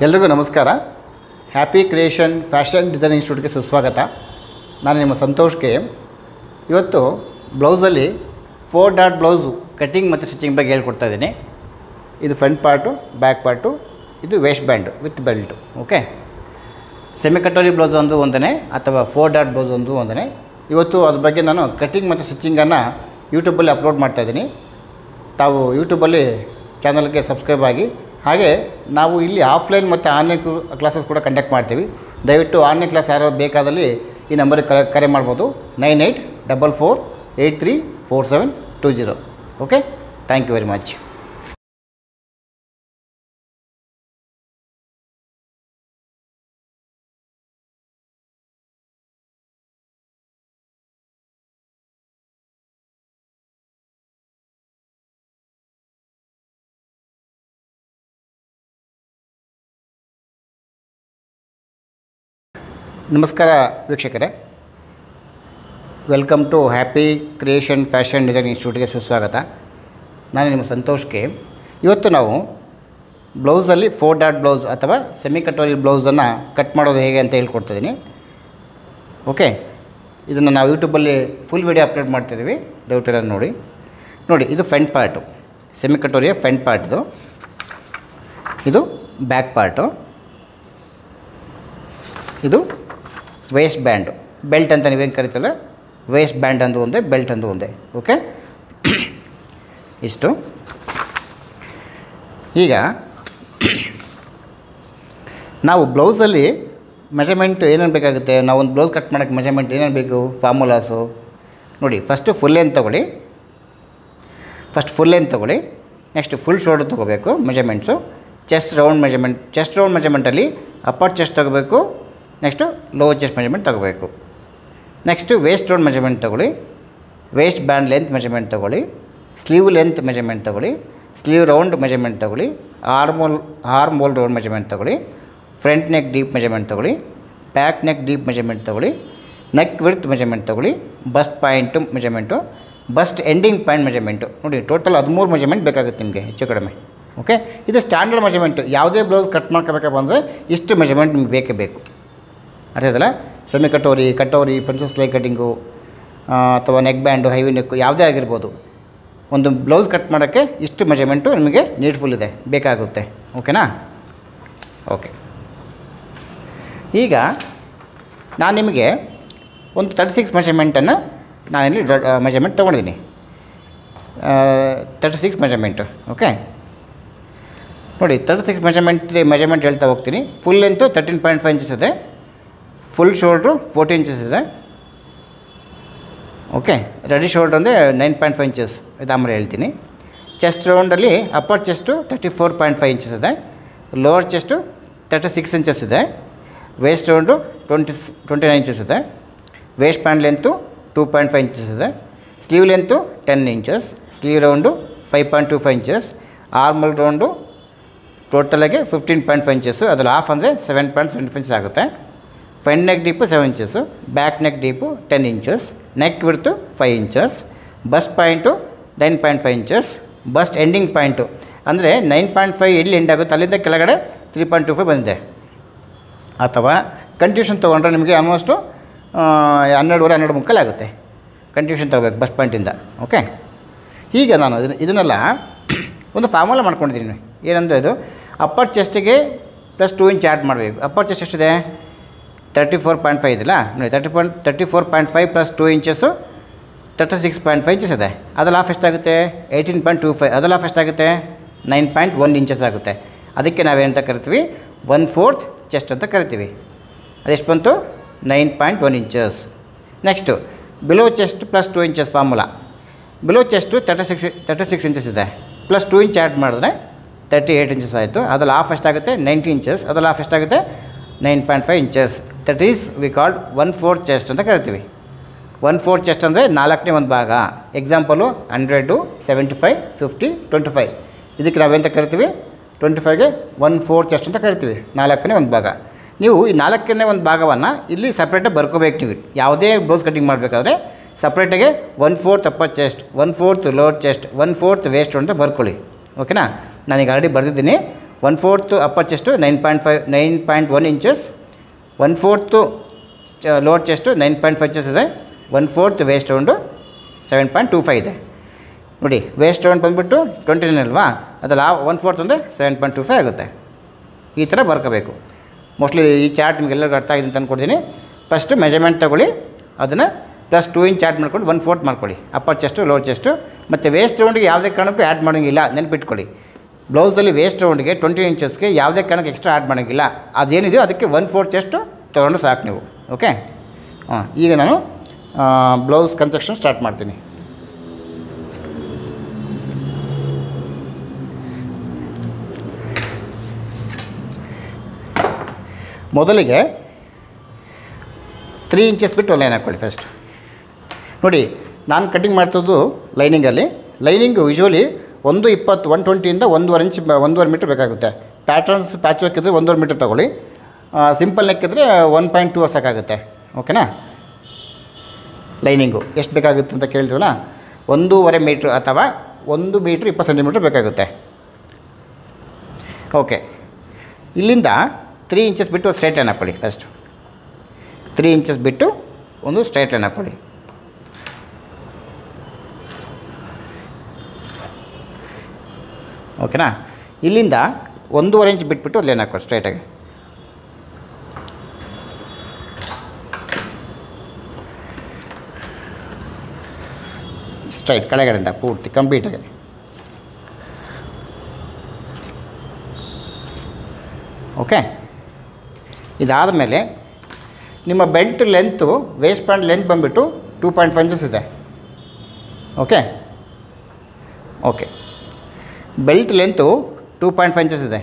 ಎಲ್ರಿಗೂ ನಮಸ್ಕಾರ. Happy creation fashion designing ಇನ್ಸ್ಟಿಟ್ಯೂಟ್ಗೆ ಸುಸ್ವಾಗತ. ನಾನು ನಿಮ್ಮ ಸಂತೋಷ್ ಕೆ. ಇವತ್ತು ಬ್ಲೌಸಲ್ಲಿ 4 ಡಾಟ್ ಬ್ಲೌಸು ಕಟ್ಟಿಂಗ್ ಮತ್ತು ಸ್ಟಿಚಿಂಗ್ ಬಗ್ಗೆ ಹೇಳ್ಕೊಡ್ತಾ ಇದ್ದೀನಿ. ಇದು ಫ್ರಂಟ್ ಪಾರ್ಟು, ಬ್ಯಾಕ್ ಪಾರ್ಟು, ಇದು waste band with belt. Okay, semi katori blouse ಒಂದು ಒಂದನೇ ಅಥವಾ 4 ಡಾಟ್ ಬ್ಲೌಸ್ ಒಂದು ಒಂದನೇ. ಇವತ್ತು ಅದ್ರ ಬಗ್ಗೆ ನಾನು ಕಟ್ಟಿಂಗ್ ಮತ್ತು ಸ್ಟಿಚಿಂಗನ್ನು ಯೂಟ್ಯೂಬಲ್ಲಿ ಅಪ್ಲೋಡ್ ಮಾಡ್ತಾಯಿದ್ದೀನಿ. ತಾವು ಯೂಟ್ಯೂಬಲ್ಲಿ ಚಾನಲ್ಗೆ ಸಬ್ಸ್ಕ್ರೈಬ್ ಆಗಿ. ಹಾಗೆ ನಾವು ಇಲ್ಲಿ ಆಫ್ಲೈನ್ ಮತ್ತು ಆನ್ಲೈನ್ ಕ್ಲಾಸಸ್ ಕೂಡ ಕಂಡಕ್ಟ್ ಮಾಡ್ತೀವಿ. ದಯವಿಟ್ಟು ಆನ್ಲೈನ್ ಕ್ಲಾಸ್ ಯಾರು ಬೇಕಾದಲ್ಲಿ ಈ ನಂಬರಿಗೆ ಕರೆ ಮಾಡ್ಬೋದು. 9844834720. Okay, thank you very much. ನಮಸ್ಕಾರ ವೀಕ್ಷಕರೇ, welcome to happy creation fashion design ಇನ್ಸ್ಟಿಟ್ಯೂಟ್ಗೆ ಸುಸ್ವಾಗತ. ನಾನು ನಿಮ್ಮ ಸಂತೋಷ್ ಕೆ. ಇವತ್ತು ನಾವು ಬ್ಲೌಸಲ್ಲಿ 4 ಡಾಟ್ ಬ್ಲೌಸ್ ಅಥವಾ ಸೆಮಿ ಕಟೋರಿ ಬ್ಲೌಸನ್ನು ಕಟ್ ಮಾಡೋದು ಹೇಗೆ ಅಂತ ಹೇಳ್ಕೊಡ್ತಿದ್ದೀನಿ. ಓಕೆ, ಇದನ್ನು ನಾವು ಯೂಟ್ಯೂಬಲ್ಲಿ ಫುಲ್ ವಿಡಿಯೋ ಅಪ್ಲೋಡ್ ಮಾಡ್ತಿದ್ದೀವಿ. ದಯವಿಟ್ಟು ಎಲ್ಲ ನೋಡಿ. ಇದು ಫ್ರಂಟ್ ಪಾರ್ಟು, ಸೆಮಿ ಕಟೋರಿಯ ಫ್ರಂಟ್ ಪಾರ್ಟ್ದು. ಇದು ಬ್ಯಾಕ್ ಪಾರ್ಟು. ಇದು ವೇಸ್ಟ್ ಬ್ಯಾಂಡು, ಬೆಲ್ಟ್ ಅಂತ ನೀವೇನು ಕರಿತಲ್ಲ, ವೇಸ್ಟ್ ಬ್ಯಾಂಡ್ ಅಂದು ಒಂದೇ, ಬೆಲ್ಟ್ ಅಂದು ಒಂದೇ. ಓಕೆ, ಇಷ್ಟು. ಈಗ ನಾವು ಬ್ಲೌಸಲ್ಲಿ ಮೆಜರ್ಮೆಂಟ್ ಏನೇನು ಬೇಕಾಗುತ್ತೆ, ನಾವು ಒಂದು ಬ್ಲೌಸ್ ಕಟ್ ಮಾಡೋಕ್ಕೆ ಮೆಜರ್ಮೆಂಟ್ ಏನೇನು ಬೇಕು, ಫಾರ್ಮುಲಾಸು ನೋಡಿ. ಫಸ್ಟ್ ಫುಲ್ ಲೆಂತ್ ತೊಗೊಳ್ಳಿ. ನೆಕ್ಸ್ಟ್ ಫುಲ್ ಶೋಲ್ಡರ್ ತೊಗೋಬೇಕು ಮೆಜರ್ಮೆಂಟ್ಸು. ಚೆಸ್ಟ್ ರೌಂಡ್ ಮೆಜರ್ಮೆಂಟಲ್ಲಿ ಅಪ್ಪರ್ ಚೆಸ್ಟ್ ತೊಗೋಬೇಕು. ನೆಕ್ಸ್ಟು ಲೋವರ್ ಚೆಸ್ಟ್ ಮೆಜರ್ಮೆಂಟ್ ತೊಗೋಬೇಕು. ನೆಕ್ಸ್ಟು ವೇಸ್ಟ್ ರೌಂಡ್ ಮೆಜರ್ಮೆಂಟ್ ತೊಗೊಳ್ಳಿ. ವೇಸ್ಟ್ ಬ್ಯಾಂಡ್ ಲೆಂತ್ ಮೆಜರ್ಮೆಂಟ್ ತೊಗೊಳ್ಳಿ. ಸ್ಲೀವ್ ಲೆಂತ್ ಮೆಜರ್ಮೆಂಟ್ ತೊಗೊಳ್ಳಿ. ಸ್ಲೀವ್ ರೌಂಡ್ ಮೆಜರ್ಮೆಂಟ್ ತೊಗೊಳ್ಳಿ. ಆರ್ಮ್ ಹೋಲ್ ರೌಂಡ್ ಮೆಜರ್ಮೆಂಟ್ ತೊಗೊಳ್ಳಿ. ಫ್ರಂಟ್ ನೆಕ್ ಡೀಪ್ ಮೆಜರ್ಮೆಂಟ್ ತೊಗೊಳ್ಳಿ. Back neck deep measurement ತೊಗೊಳ್ಳಿ. Neck width measurement ತೊಗೊಳ್ಳಿ. Bust point measurement, bust ending point measurement ನೋಡಿ. Total 13 measurement ಬೇಕಾಗುತ್ತೆ ನಿಮಗೆ, ಹೆಚ್ಚು ಕಡಿಮೆ. ಓಕೆ, ಇದು ಸ್ಟ್ಯಾಂಡರ್ಡ್ ಮೆಜರ್ಮೆಂಟು. ಯಾವುದೇ ಬ್ಲೌಸ್ ಕಟ್ ಮಾಡ್ಕೋಬೇಕಪ್ಪ ಬಂದರೆ ಇಷ್ಟು ಮೆಜರ್ಮೆಂಟ್ ನಿಮ್ಗೆ ಬೇಕೇ ಬೇಕು. ಅರ್ಥ ಆಯ್ತಲ್ಲ? ಸೆಮಿ ಕಟೋರಿ, ಪ್ರಿನ್ಸಸ್ ಲೈ ಕಟ್ಟಿಂಗು ಅಥವಾ ನೆಕ್ ಬ್ಯಾಂಡು, ಹೈವಿ ನೆಕ್ಕು ಯಾವುದೇ ಆಗಿರ್ಬೋದು, ಒಂದು ಬ್ಲೌಸ್ ಕಟ್ ಮಾಡೋಕ್ಕೆ ಇಷ್ಟು ಮೆಜರ್ಮೆಂಟು ನಿಮಗೆ ನೀಡ್ಫುಲ್ ಇದೆ, ಬೇಕಾಗುತ್ತೆ. ಓಕೆನಾ? ಓಕೆ, ಈಗ ನಾನು ನಿಮಗೆ ಒಂದು 36 ಮೆಜರ್ಮೆಂಟನ್ನು ನಾನಿಲ್ಲಿ ಮೆಜರ್ಮೆಂಟ್ ತೊಗೊಂಡಿದ್ದೀನಿ. 36 ಮೆಜರ್ಮೆಂಟು. ಓಕೆ ನೋಡಿ, 36 ಮೆಜರ್ಮೆಂಟ್ ಹೇಳ್ತಾ ಹೋಗ್ತೀನಿ. ಫುಲ್ ಲೆಂತು 13.5 ಇಂಚಸ್ ಇದೆ. ಫುಲ್ ಶೋಲ್ಡ್ರು 14 ಇಂಚಸ್ ಇದೆ. ಓಕೆ, ರೆಡಿ ಶೋಲ್ಡ್ರ್ ಅಂದರೆ 9.5 ಇಂಚಸ್ ಇದು ಆಮೇಲೆ ಹೇಳ್ತೀನಿ. ಚೆಸ್ಟ್ ರೌಂಡಲ್ಲಿ ಅಪ್ಪರ್ ಚೆಸ್ಟು 34.5 ಇಂಚಸ್ ಇದೆ. ಲೋವರ್ ಚೆಸ್ಟು 36 ಇಂಚಸ್ ಇದೆ. ವೇಸ್ಟ್ ರೌಂಡು 29 ಇಂಚಸ್ ಇದೆ. ವೇಸ್ಟ್ ಬ್ಯಾಂಡ್ ಲೆಂತು 2.5 ಇಂಚಸ್ ಇದೆ. Sleeve length 10 inches. Sleeve round 5.25 inches. Armhole round ಟೋಟಲಾಗಿ 15.5 ಇಂಚಸ್ಸು. ಅದರಲ್ಲಿ ಹಾಫ್ ಅಂದರೆ 7.75 ಇಂಚಸ್ ಆಗುತ್ತೆ. Front neck deep 7 inches. Back neck deep 10 inches. Neck width 5 inches. Bust point 9.5 inches. Bust ending point ಅಂದರೆ 9.5 ಎಲ್ಲಿ end ಆಗುತ್ತೆ ಅಲ್ಲಿಂದ ಕೆಳಗಡೆ 3.25 ಬಂದಿದೆ. ಅಥವಾ ಕನ್ಫ್ಯೂಷನ್ ತೊಗೊಂಡ್ರೆ ನಿಮಗೆ ಆಲ್ಮೋಸ್ಟು 12.5 ಆಗುತ್ತೆ. ಕನ್ಫ್ಯೂಷನ್ ತೊಗೋಬೇಕು ಬಸ್ಟ್ ಪಾಯಿಂಟಿಂದ. ಓಕೆ, ಈಗ ನಾನು ಇದನ್ನೆಲ್ಲ ಒಂದು ಫಾರ್ಮುಲಾ ಮಾಡ್ಕೊಂಡಿದ್ದೀನಿ. ಏನಂದರೆ ಇದು ಅಪ್ಪರ್ ಚೆಸ್ಟಿಗೆ +2 ಇಂಚ್ ಆ್ಯಡ್ ಮಾಡಬೇಕು. ಅಪ್ಪರ್ ಚೆಸ್ಟ್ ಎಷ್ಟಿದೆ? 34.5 ಇದೆಯಲ್ಲ ನೋಡಿ. 34.5 + 2 ಇಂಚಸ್ಸು 36.5 ಇಂಚಸ್ ಇದೆ. ಅದರಲ್ಲಿ ಹಾಫ್ ಎಷ್ಟಾಗುತ್ತೆ? 18.25. ಅದರಲ್ಲಿ ಹಾಫ್ ಎಷ್ಟಾಗುತ್ತೆ? 9.1 ಇಂಚಸ್ ಆಗುತ್ತೆ. ಅದಕ್ಕೆ ನಾವೇನಂತ ಕರಿತೀವಿ? 1/4 ಚೆಸ್ಟ್ ಅಂತ ಕರಿತೀವಿ. ಅದೆಷ್ಟು ಬಂತು? 9.1 inches. Next below chest +2 inches formula. Below chest 36 inches ಇದೆ. +2 ಇಂಚ್ ಆ್ಯಡ್ ಮಾಡಿದ್ರೆ 38 ಇಂಚಸ್ ಆಯಿತು. ಅದರಲ್ಲಿ ಹಾಫ್ ಎಷ್ಟಾಗುತ್ತೆ? 90 ಇಂಚಸ್. ಅದರಲ್ಲಿ ಹಾಫ್ ಎಷ್ಟಾಗುತ್ತೆ? 9.5 inches. That is we called 1/4 chest ಅಂತ ಕರಿತೀವಿ. 1/4 ಚೆಸ್ಟ್ ಅಂದರೆ 4ನೇ ಒಂದು ಭಾಗ. ಎಕ್ಸಾಂಪಲು 100, 75, 50, 25. ಇದಕ್ಕೆ ನಾವೆಂತ ಕರಿತೀವಿ? 25ಗೆ 1/4 ಚೆಸ್ಟ್ ಅಂತ ಕರಿತೀವಿ. 4ನೇ ಒಂದು ಭಾಗ. ನೀವು ಈ 4ನೇ ಒಂದು ಭಾಗವನ್ನು ಇಲ್ಲಿ ಸಪ್ರೇಟಾಗಿ ಬರ್ಕೋಬೇಕು. ನೀವು ಯಾವುದೇ ಬ್ಲೌಸ್ ಕಟ್ಟಿಂಗ್ ಮಾಡಬೇಕಾದ್ರೆ ಸಪ್ರೇಟಾಗಿ 1/4 upper chest, 1/4 lower chest, 1/4 waist ಅಂತ ಬರ್ಕೊಳ್ಳಿ. ಓಕೆನಾ? ನಾನೀಗ ಆಲ್ರೆಡಿ ಬರೆದಿದ್ದೀನಿ. 1/4 upper chest 9.1 inches, 1/4 lower chest 9.5 inches ಇದೆ, 1/4 ವೇಸ್ಟ್ ರೌಂಡು 7.25 ಇದೆ. ನೋಡಿ ವೇಸ್ಟ್ ರೌಂಡ್ ಬಂದುಬಿಟ್ಟು 29 ಅಲ್ವಾ, ಅದಲ್ಲ 1/4 ಅಂದರೆ 7.25 ಆಗುತ್ತೆ. ಈ ಥರ ಬರ್ಕೋಬೇಕು. ಮೋಸ್ಟ್ಲಿ ಈ ಚಾರ್ಟ್ ನಿಮಗೆಲ್ಲರಿಗೂ ಅರ್ಥ ಆಗಿದೆ ಅಂತ ಅಂದ್ಕೊಡ್ತೀನಿ. ಫಸ್ಟು ಮೆಜರ್ಮೆಂಟ್ ತೊಗೊಳ್ಳಿ, ಅದನ್ನು +2 ಇಂಚ್ ಚಾರ್ಟ್ ಮಾಡ್ಕೊಂಡು 1/4 ಮಾಡ್ಕೊಳ್ಳಿ ಅಪ್ಪರ್ ಚೆಸ್ಟು ಲೋವರ್ ಚೆಸ್ಟು. ಮತ್ತು ವೇಸ್ಟ್ ರೌಂಡಿಗೆ ಯಾವುದೇ ಕಾರಣಕ್ಕೂ ಆ್ಯಡ್ ಮಾಡೋಂಗಿಲ್ಲ, ನೆನಪಿಟ್ಕೊಳ್ಳಿ. ಬ್ಲೌಸಲ್ಲಿ ವೇಸ್ಟ್ ರೌಂಡ್ಗೆ 20 ಇಂಚಸ್ಗೆ ಯಾವುದೇ ಕಾರಣಕ್ಕೆ ಎಕ್ಸ್ಟ್ರಾ ಆ್ಯಡ್ ಮಾಡೋಂಗಿಲ್ಲ. ಅದೇನಿದೆಯೋ ಅದಕ್ಕೆ 1/4 ಚೆಸ್ಟು ತೊಗೊಂಡು ಸಾಕು ನೀವು. ಓಕೆ, ಈಗ ನಾನು ಬ್ಲೌಸ್ ಕನ್ಸ್ಟ್ರಕ್ಷನ್ ಸ್ಟಾರ್ಟ್ ಮಾಡ್ತೀನಿ. ಮೊದಲಿಗೆ 3 ಇಂಚಸ್ ಬಿಟ್ಟು ಲೈನ್ ಹಾಕ್ಕೊಳ್ಳಿ. ಫಸ್ಟ್ ನೋಡಿ, ನಾನು ಕಟಿಂಗ್ ಮಾಡ್ತಿದ್ದು ಲೈನಿಂಗಲ್ಲಿ. ಲೈನಿಂಗು ಯೂಶ್ವಲಿ 120 120ಇಂದ 1.5 ಇಂಚ್ 1.5 ಮೀಟ್ರ್ ಬೇಕಾಗುತ್ತೆ. ಪ್ಯಾಟ್ರನ್ಸ್ ಪ್ಯಾಚ್ ಹಾಕಿದ್ರೆ 1.5 ಮೀಟ್ರ್ ತೊಗೊಳ್ಳಿ. ಸಿಂಪಲ್ ನೆಕ್ಕಿದ್ರೆ 1.2 ಸಾಕಾಗುತ್ತೆ. ಓಕೆನಾ? ಲೈನಿಂಗು ಎಷ್ಟು ಬೇಕಾಗುತ್ತೆ ಅಂತ ಕೇಳ್ತೀವಲ್ಲ, 1.5 ಮೀಟ್ರ್ ಅಥವಾ 1 ಮೀಟ್ರ್ 20 ಸೆಂಟಿಮೀಟ್ರ್ ಬೇಕಾಗುತ್ತೆ. ಓಕೆ, ಇಲ್ಲಿಂದ 3 ಇಂಚಸ್ ಬಿಟ್ಟು ಸ್ಟ್ರೈಟ್ ಲೈನ್ ಹಾಕ್ಕೊಳ್ಳಿ. ಫಸ್ಟು 3 ಇಂಚಸ್ ಬಿಟ್ಟು ಒಂದು ಸ್ಟ್ರೈಟ್ ಲೈನ್ ಹಾಕ್ಕೊಳ್ಳಿ. ಓಕೆನಾ? ಇಲ್ಲಿಂದ 1.5 ಇಂಚ್ ಬಿಟ್ಬಿಟ್ಟು ಲೈನ್ ಹಾಕ್ಕೊಳ್ಳಿ ಸ್ಟ್ರೈಟಾಗಿ. ಸ್ಟ್ರೈಟ್ ಕೆಳಗಡೆಯಿಂದ ಪೂರ್ತಿ ಕಂಪ್ಲೀಟಾಗಿ. ಓಕೆ, ಇದಾದ ಮೇಲೆ ನಿಮ್ಮ belt length waste band length ಬಂದುಬಿಟ್ಟು 2.5 ಇಂಚಸ್ ಇದೆ. Okay okay belt length 2.5 inches ಇದೆ.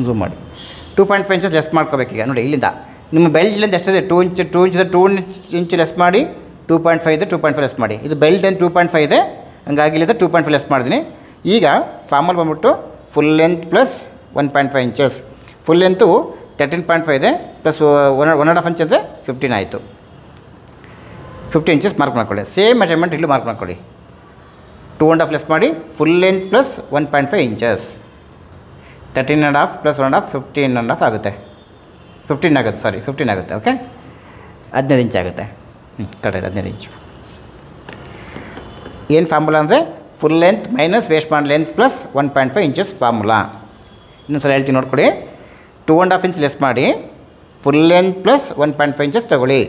ಝೂಮ್ ಮಾಡಿ 2.5 ಇಂಚಸ್ ಲೆಸ್ ಮಾಡ್ಕೋಬೇಕೀಗ. ನೋಡಿ ಇಲ್ಲಿಂದ ನಿಮ್ಮ ಬೆಲ್ಟ್ ಲೆಂತ್ ಎಷ್ಟಿದೆ? 2 ಇಂಚ್ ಲೆಸ್ ಮಾಡಿ, 2.5 ಇದೆ, 2.5 ಲೆಸ್ ಮಾಡಿ. ಇದು ಬೆಲ್ಟ್ ಲೆಂತ್ 2.5 ಇದೆ, ಹಂಗಾಗಿ ಇಲ್ಲಿಂದ 2.5 ಲೆಸ್ ಮಾಡಿದ್ದೀನಿ. ಈಗ ಫಾರ್ಮಲ್ ಬಂದ್ಬಿಟ್ಟು full length plus 1.5 inches. Full length 13.5 ಇದೆ, ಪ್ಲಸ್ 1.5 ಇಂಚ್ ಅಂದರೆ 15 ಆಯಿತು. 15 ಇಂಚಸ್ ಮಾರ್ಕ್ ಮಾಡ್ಕೊಳ್ಳಿ. ಸೇಮ್ ಮೆಜರ್ಮೆಂಟ್ ಇಲ್ಲೂ ಮಾರ್ಕ್ ಮಾಡ್ಕೊಳ್ಳಿ. 2.5 ಲೆಸ್ ಮಾಡಿ, full length plus 1.5 inches. 13.5 plus 1.5 15.5 ಆಗುತ್ತೆ. 15 ಆಗುತ್ತೆ, ಸಾರಿ 15 ಆಗುತ್ತೆ. ಓಕೆ, 15 ಇಂಚ್ ಆಗುತ್ತೆ. ಕರೆಕ್ಟ್, 15 ಇಂಚು. ಏನು ಫಾರ್ಮುಲಾ ಅಂದರೆ full length minus waste band length plus 1.5 inches formula. ಇನ್ನೊಂದು ಸಲ ಹೇಳ್ತೀನಿ ನೋಡ್ಕೊಳ್ಳಿ. 2.5 ಇಂಚ್ ಲೆಸ್ ಮಾಡಿ, ಫುಲ್ ಲೆಂತ್ ಪ್ಲಸ್ 1.5 ಇಂಚಸ್ ತೊಗೊಳ್ಳಿ.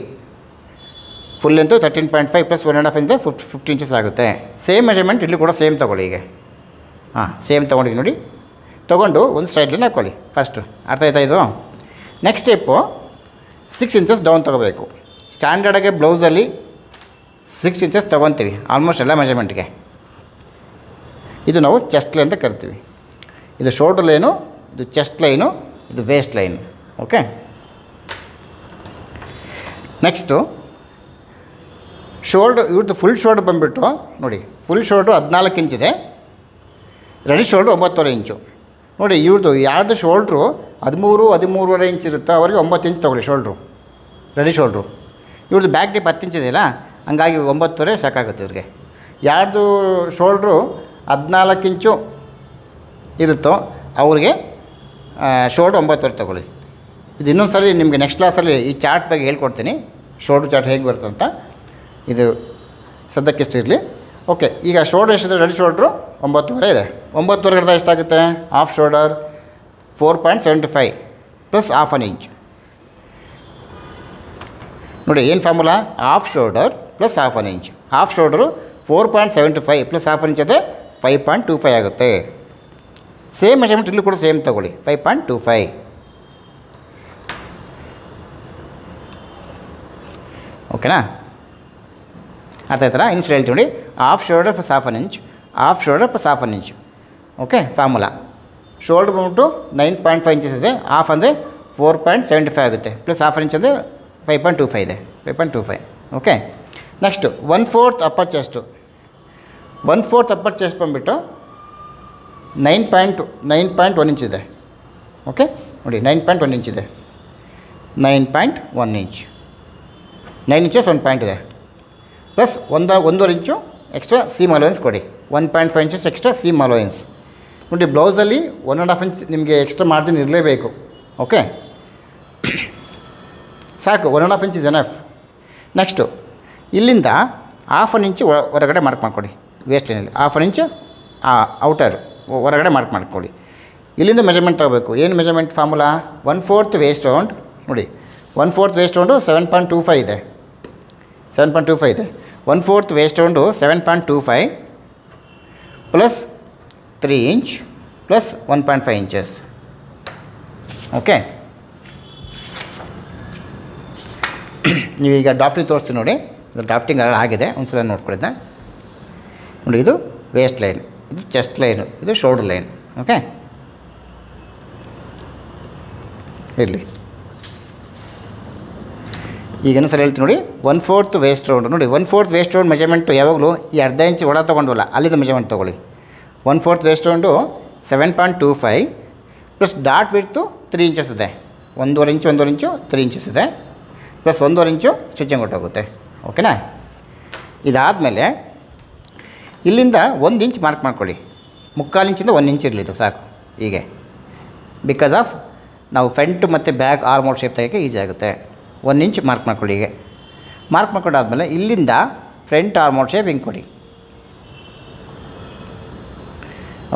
ಫುಲ್ ಲೆಂತು 13.5 ಪ್ಲಸ್ 1.5 ಇಂದ 15 ಇಂಚಸ್ ಆಗುತ್ತೆ. ಸೇಮ್ ಮೆಜರ್ಮೆಂಟ್ ಇಲ್ಲಿ ಕೂಡ ಸೇಮ್ ತೊಗೊಳ್ಳಿ. ಈಗ ಸೇಮ್ ತೊಗೊಂಡಿಗೆ ನೋಡಿ. ತೊಗೊಂಡು ಒಂದು ಸ್ಟ್ರೈಟ್ ಲೈನ್ ಹಾಕ್ಕೊಳ್ಳಿ ಫಸ್ಟು. ಅರ್ಥ ಆಯ್ತಾ ಇದು? ನೆಕ್ಸ್ಟ್ ಸ್ಟೆಪ್ಪು 6 ಇಂಚಸ್ ಡೌನ್ ತೊಗೋಬೇಕು. ಸ್ಟ್ಯಾಂಡರ್ಡಾಗೆ ಬ್ಲೌಸಲ್ಲಿ 6 ಇಂಚಸ್ ತೊಗೊತೀವಿ ಆಲ್ಮೋಸ್ಟ್ ಎಲ್ಲ ಮೆಜರ್ಮೆಂಟ್ಗೆ. ಇದು ನಾವು ಚೆಸ್ಟ್ ಲೈನ್ ಅಂತ ಕರಿತೀವಿ. ಇದು ಶೋಲ್ಡರ್ ಲೈನು, ಇದು ಚೆಸ್ಟ್ ಲೈನು, ಇದು waste line. Okay, next shoulder. ಇವ್ರದ್ದು ಫುಲ್ ಶೋಲ್ಡ್ರ್ ಬಂದುಬಿಟ್ಟು ನೋಡಿ, ಫುಲ್ ಶೋಲ್ಡ್ರು 14 ಇಂಚಿದೆ, ರೆಡಿ ಶೋಲ್ಡ್ರು 9.5 ಇಂಚು. ನೋಡಿ ಇವ್ರದ್ದು ಯಾರ್ದು ಶೋಲ್ಡ್ರು 13-13.5 ಇಂಚ್ ಇರುತ್ತೋ ಅವ್ರಿಗೆ 9 ಇಂಚ್ ತೊಗೊಳ್ಳಿ ಶೋಲ್ಡ್ರು, ರೆಡಿ ಶೋಲ್ಡ್ರು. ಇವ್ರದ್ದು ಬ್ಯಾಕ್ ಡಿಪ್ 10 ಇಂಚ್ ಇದೆಯಲ್ಲ, ಹಂಗಾಗಿ 9.5 ಸಾಕಾಗುತ್ತೆ ಇವ್ರಿಗೆ. ಯಾರ್ದು ಶೋಲ್ಡ್ರು 14 ಇಂಚು ಇರುತ್ತೋ ಅವ್ರಿಗೆ ಶೋಲ್ಡ್ರ್ 9.5 ತೊಗೊಳ್ಳಿ. ಇದು ಇನ್ನೊಂದು ಸರಿ ನಿಮಗೆ ನೆಕ್ಸ್ಟ್ ಕ್ಲಾಸಲ್ಲಿ ಈ ಚಾರ್ಟ್ ಬಗ್ಗೆ ಹೇಳ್ಕೊಡ್ತೀನಿ, ಶೋಲ್ಡ್ರ್ ಚಾರ್ಟ್ ಹೇಗೆ ಬರುತ್ತೆ ಅಂತ. ಇದು ಸದ್ಯಕ್ಕಿಷ್ಟು ಇರಲಿ. ಓಕೆ, ಈಗ ಶೋಲ್ಡ್ರ್ ಎಷ್ಟಿದೆ? ರೆಡಿ ಶೋಲ್ಡ್ರು 9.5 ಇದೆ. 9.5 ಹಿಡ್ದ ಎಷ್ಟಾಗುತ್ತೆ? Half shoulder 4.75 plus half an inch. ನೋಡಿ ಏನು formula? Half shoulder plus half an inch. Half shoulder 4.75 plus half an inch ಅದೇ 5.25 ಆಗುತ್ತೆ. ಸೇಮ್ ಮೆಜರ್ಮೆಂಟ್ ಇಲ್ಲೂ ಕೂಡ ಸೇಮ್ ತೊಗೊಳ್ಳಿ, 5.25. ಓಕೆನಾ? ಅರ್ಥ ಆಯ್ತಲ್ಲ? ಇನ್ಸು ಹೇಳ್ತೀವಿ ನೋಡಿ, half shoulder plus half an inch, half shoulder plus half an inch. Okay, formula shoulder ಬಂದ್ಬಿಟ್ಟು 9.5 ಇಂಚಸ್ ಇದೆ, ಹಾಫ್ ಅಂದರೆ 4.75 ಆಗುತ್ತೆ, ಪ್ಲಸ್ ಹಾಫ್ ಅನ್ ಇಂಚ್ ಅಂದರೆ 5.25 ಇದೆ, 5.25. Okay, next 1/4 upper chest. 1/4 upper chest ಬಂದುಬಿಟ್ಟು 9.1 ಇಂಚ್ ಇದೆ. ಓಕೆ ನೋಡಿ, 9.1 ಇಂಚ್ ಇದೆ, 9.1 ಇಂಚ್, 9 ಇಂಚಸ್ 1 ಪಾಯಿಂಟ್ ಇದೆ, ಪ್ಲಸ್ 1.5 ಇಂಚು ಎಕ್ಸ್ಟ್ರಾ ಸೀಮ್ ಅಲೋಯನ್ಸ್ ಕೊಡಿ. 1.5 ಇಂಚಸ್ ಎಕ್ಸ್ಟ್ರಾ ಸೀಮ್ ಅಲೋಯನ್ಸ್. ನೋಡಿ ಬ್ಲೌಸಲ್ಲಿ 1.5 ಇಂಚ್ ನಿಮಗೆ ಎಕ್ಸ್ಟ್ರಾ ಮಾರ್ಜಿನ್ ಇರಲೇಬೇಕು. ಓಕೆ, ಸಾಕು, 1.5 ಇಂಚ್ ಇಸ್ ಎನಫ್. ನೆಕ್ಸ್ಟು ಇಲ್ಲಿಂದ 1/2 ಇಂಚು ಹೊರಗಡೆ ಮಾರ್ಕ್ ಮಾಡ್ಕೊಳ್ಳಿ. ವೇಸ್ಟ್ ಲೈನಲ್ಲಿ 1/2 ಇಂಚು ಔಟರ್ ಹೊರಗಡೆ ಮಾರ್ಕ್ ಮಾಡ್ಕೊಳ್ಳಿ. ಇಲ್ಲಿಂದ ಮೆಜರ್ಮೆಂಟ್ ತೊಗೋಬೇಕು. ಏನು ಮೆಜರ್ಮೆಂಟ್ ಫಾರ್ಮುಲಾ? 1/4 waist round. ನೋಡಿ 1/4 ವೇಸ್ಟ್ ರೌಂಡು 7.25 ಇದೆ. 7.25 ಇದೆ. 1/4 waste round 7.25 plus 3 inch plus 1.5 inches. Okay, ನೀವೀಗ ಡ್ರಾಫ್ಟಿಂಗ್ ತೋರಿಸ್ತೀನಿ ನೋಡಿ. ಇದು ಡ್ರಾಫ್ಟಿಂಗ್ ಆಗಿದೆ, ಒಂದು ಸಲ ನೋಡ್ಕೊಳ್ಳಿದ್ದೆ ನೋಡಿ. ಇದು ವೇಸ್ಟ್ ಲೈನ್, ಇದು ಚೆಸ್ಟ್ ಲೈನು, ಇದು ಶೋಲ್ಡರ್ ಲೈನ್. ಓಕೆ, ಇರಲಿ. ಈಗ ಇನ್ನೊಂದು ಹೇಳ್ತೀನಿ ನೋಡಿ. 1/4 ವೇಸ್ಟ್ ರೌಂಡ್ ನೋಡಿ. 1/4 ವೇಸ್ಟ್ ರೌಂಡ್ ಮೆಜರ್ಮೆಂಟು ಯಾವಾಗಲೂ ಈ ಅರ್ಧ ಇಂಚ್ ಒಳ ತೊಗೊಂಡವಲ್ಲ ಅಲ್ಲಿಂದ ಮೆಜರ್ಮೆಂಟ್ ತೊಗೊಳ್ಳಿ. 1/4 waste round 7.25 plus dot width 3 inches ಇದೆ. 1.5 ಇಂಚು 3 ಇಂಚಸ್ ಇದೆ, ಪ್ಲಸ್ 1.5 ಇಂಚು ಸ್ಟಿಚಿಂಗ್ ಹೊಟ್ಟೋಗುತ್ತೆ. ಓಕೆನಾ? ಇದಾದಮೇಲೆ ಇಲ್ಲಿಂದ 1 ಇಂಚ್ ಮಾರ್ಕ್ ಮಾಡ್ಕೊಳ್ಳಿ. 3/4 ಇಂಚಿಂದ 1 ಇಂಚ್ ಇರಲಿ, ಇದು ಸಾಕು. ಹೀಗೆ ಬಿಕಾಸ್ ಆಫ್ ನಾವು ಫ್ರಂಟ್ ಮತ್ತು ಬ್ಯಾಕ್ ಆರ್ಮ್ ಶೇಪ್ ತೆಗೋಕ್ಕೆ ಈಸಿ ಆಗುತ್ತೆ. 1 ಇಂಚ್ ಮಾರ್ಕ್ ಮಾಡ್ಕೊಳ್ಳಿ. ಹೀಗೆ ಮಾರ್ಕ್ ಮಾಡ್ಕೊಂಡಾದ್ಮೇಲೆ ಇಲ್ಲಿಂದ ಫ್ರಂಟ್ ಆರ್ಮ್ ಶೇಪ್ ಹಿಂಗೆ ಕೊಡಿ.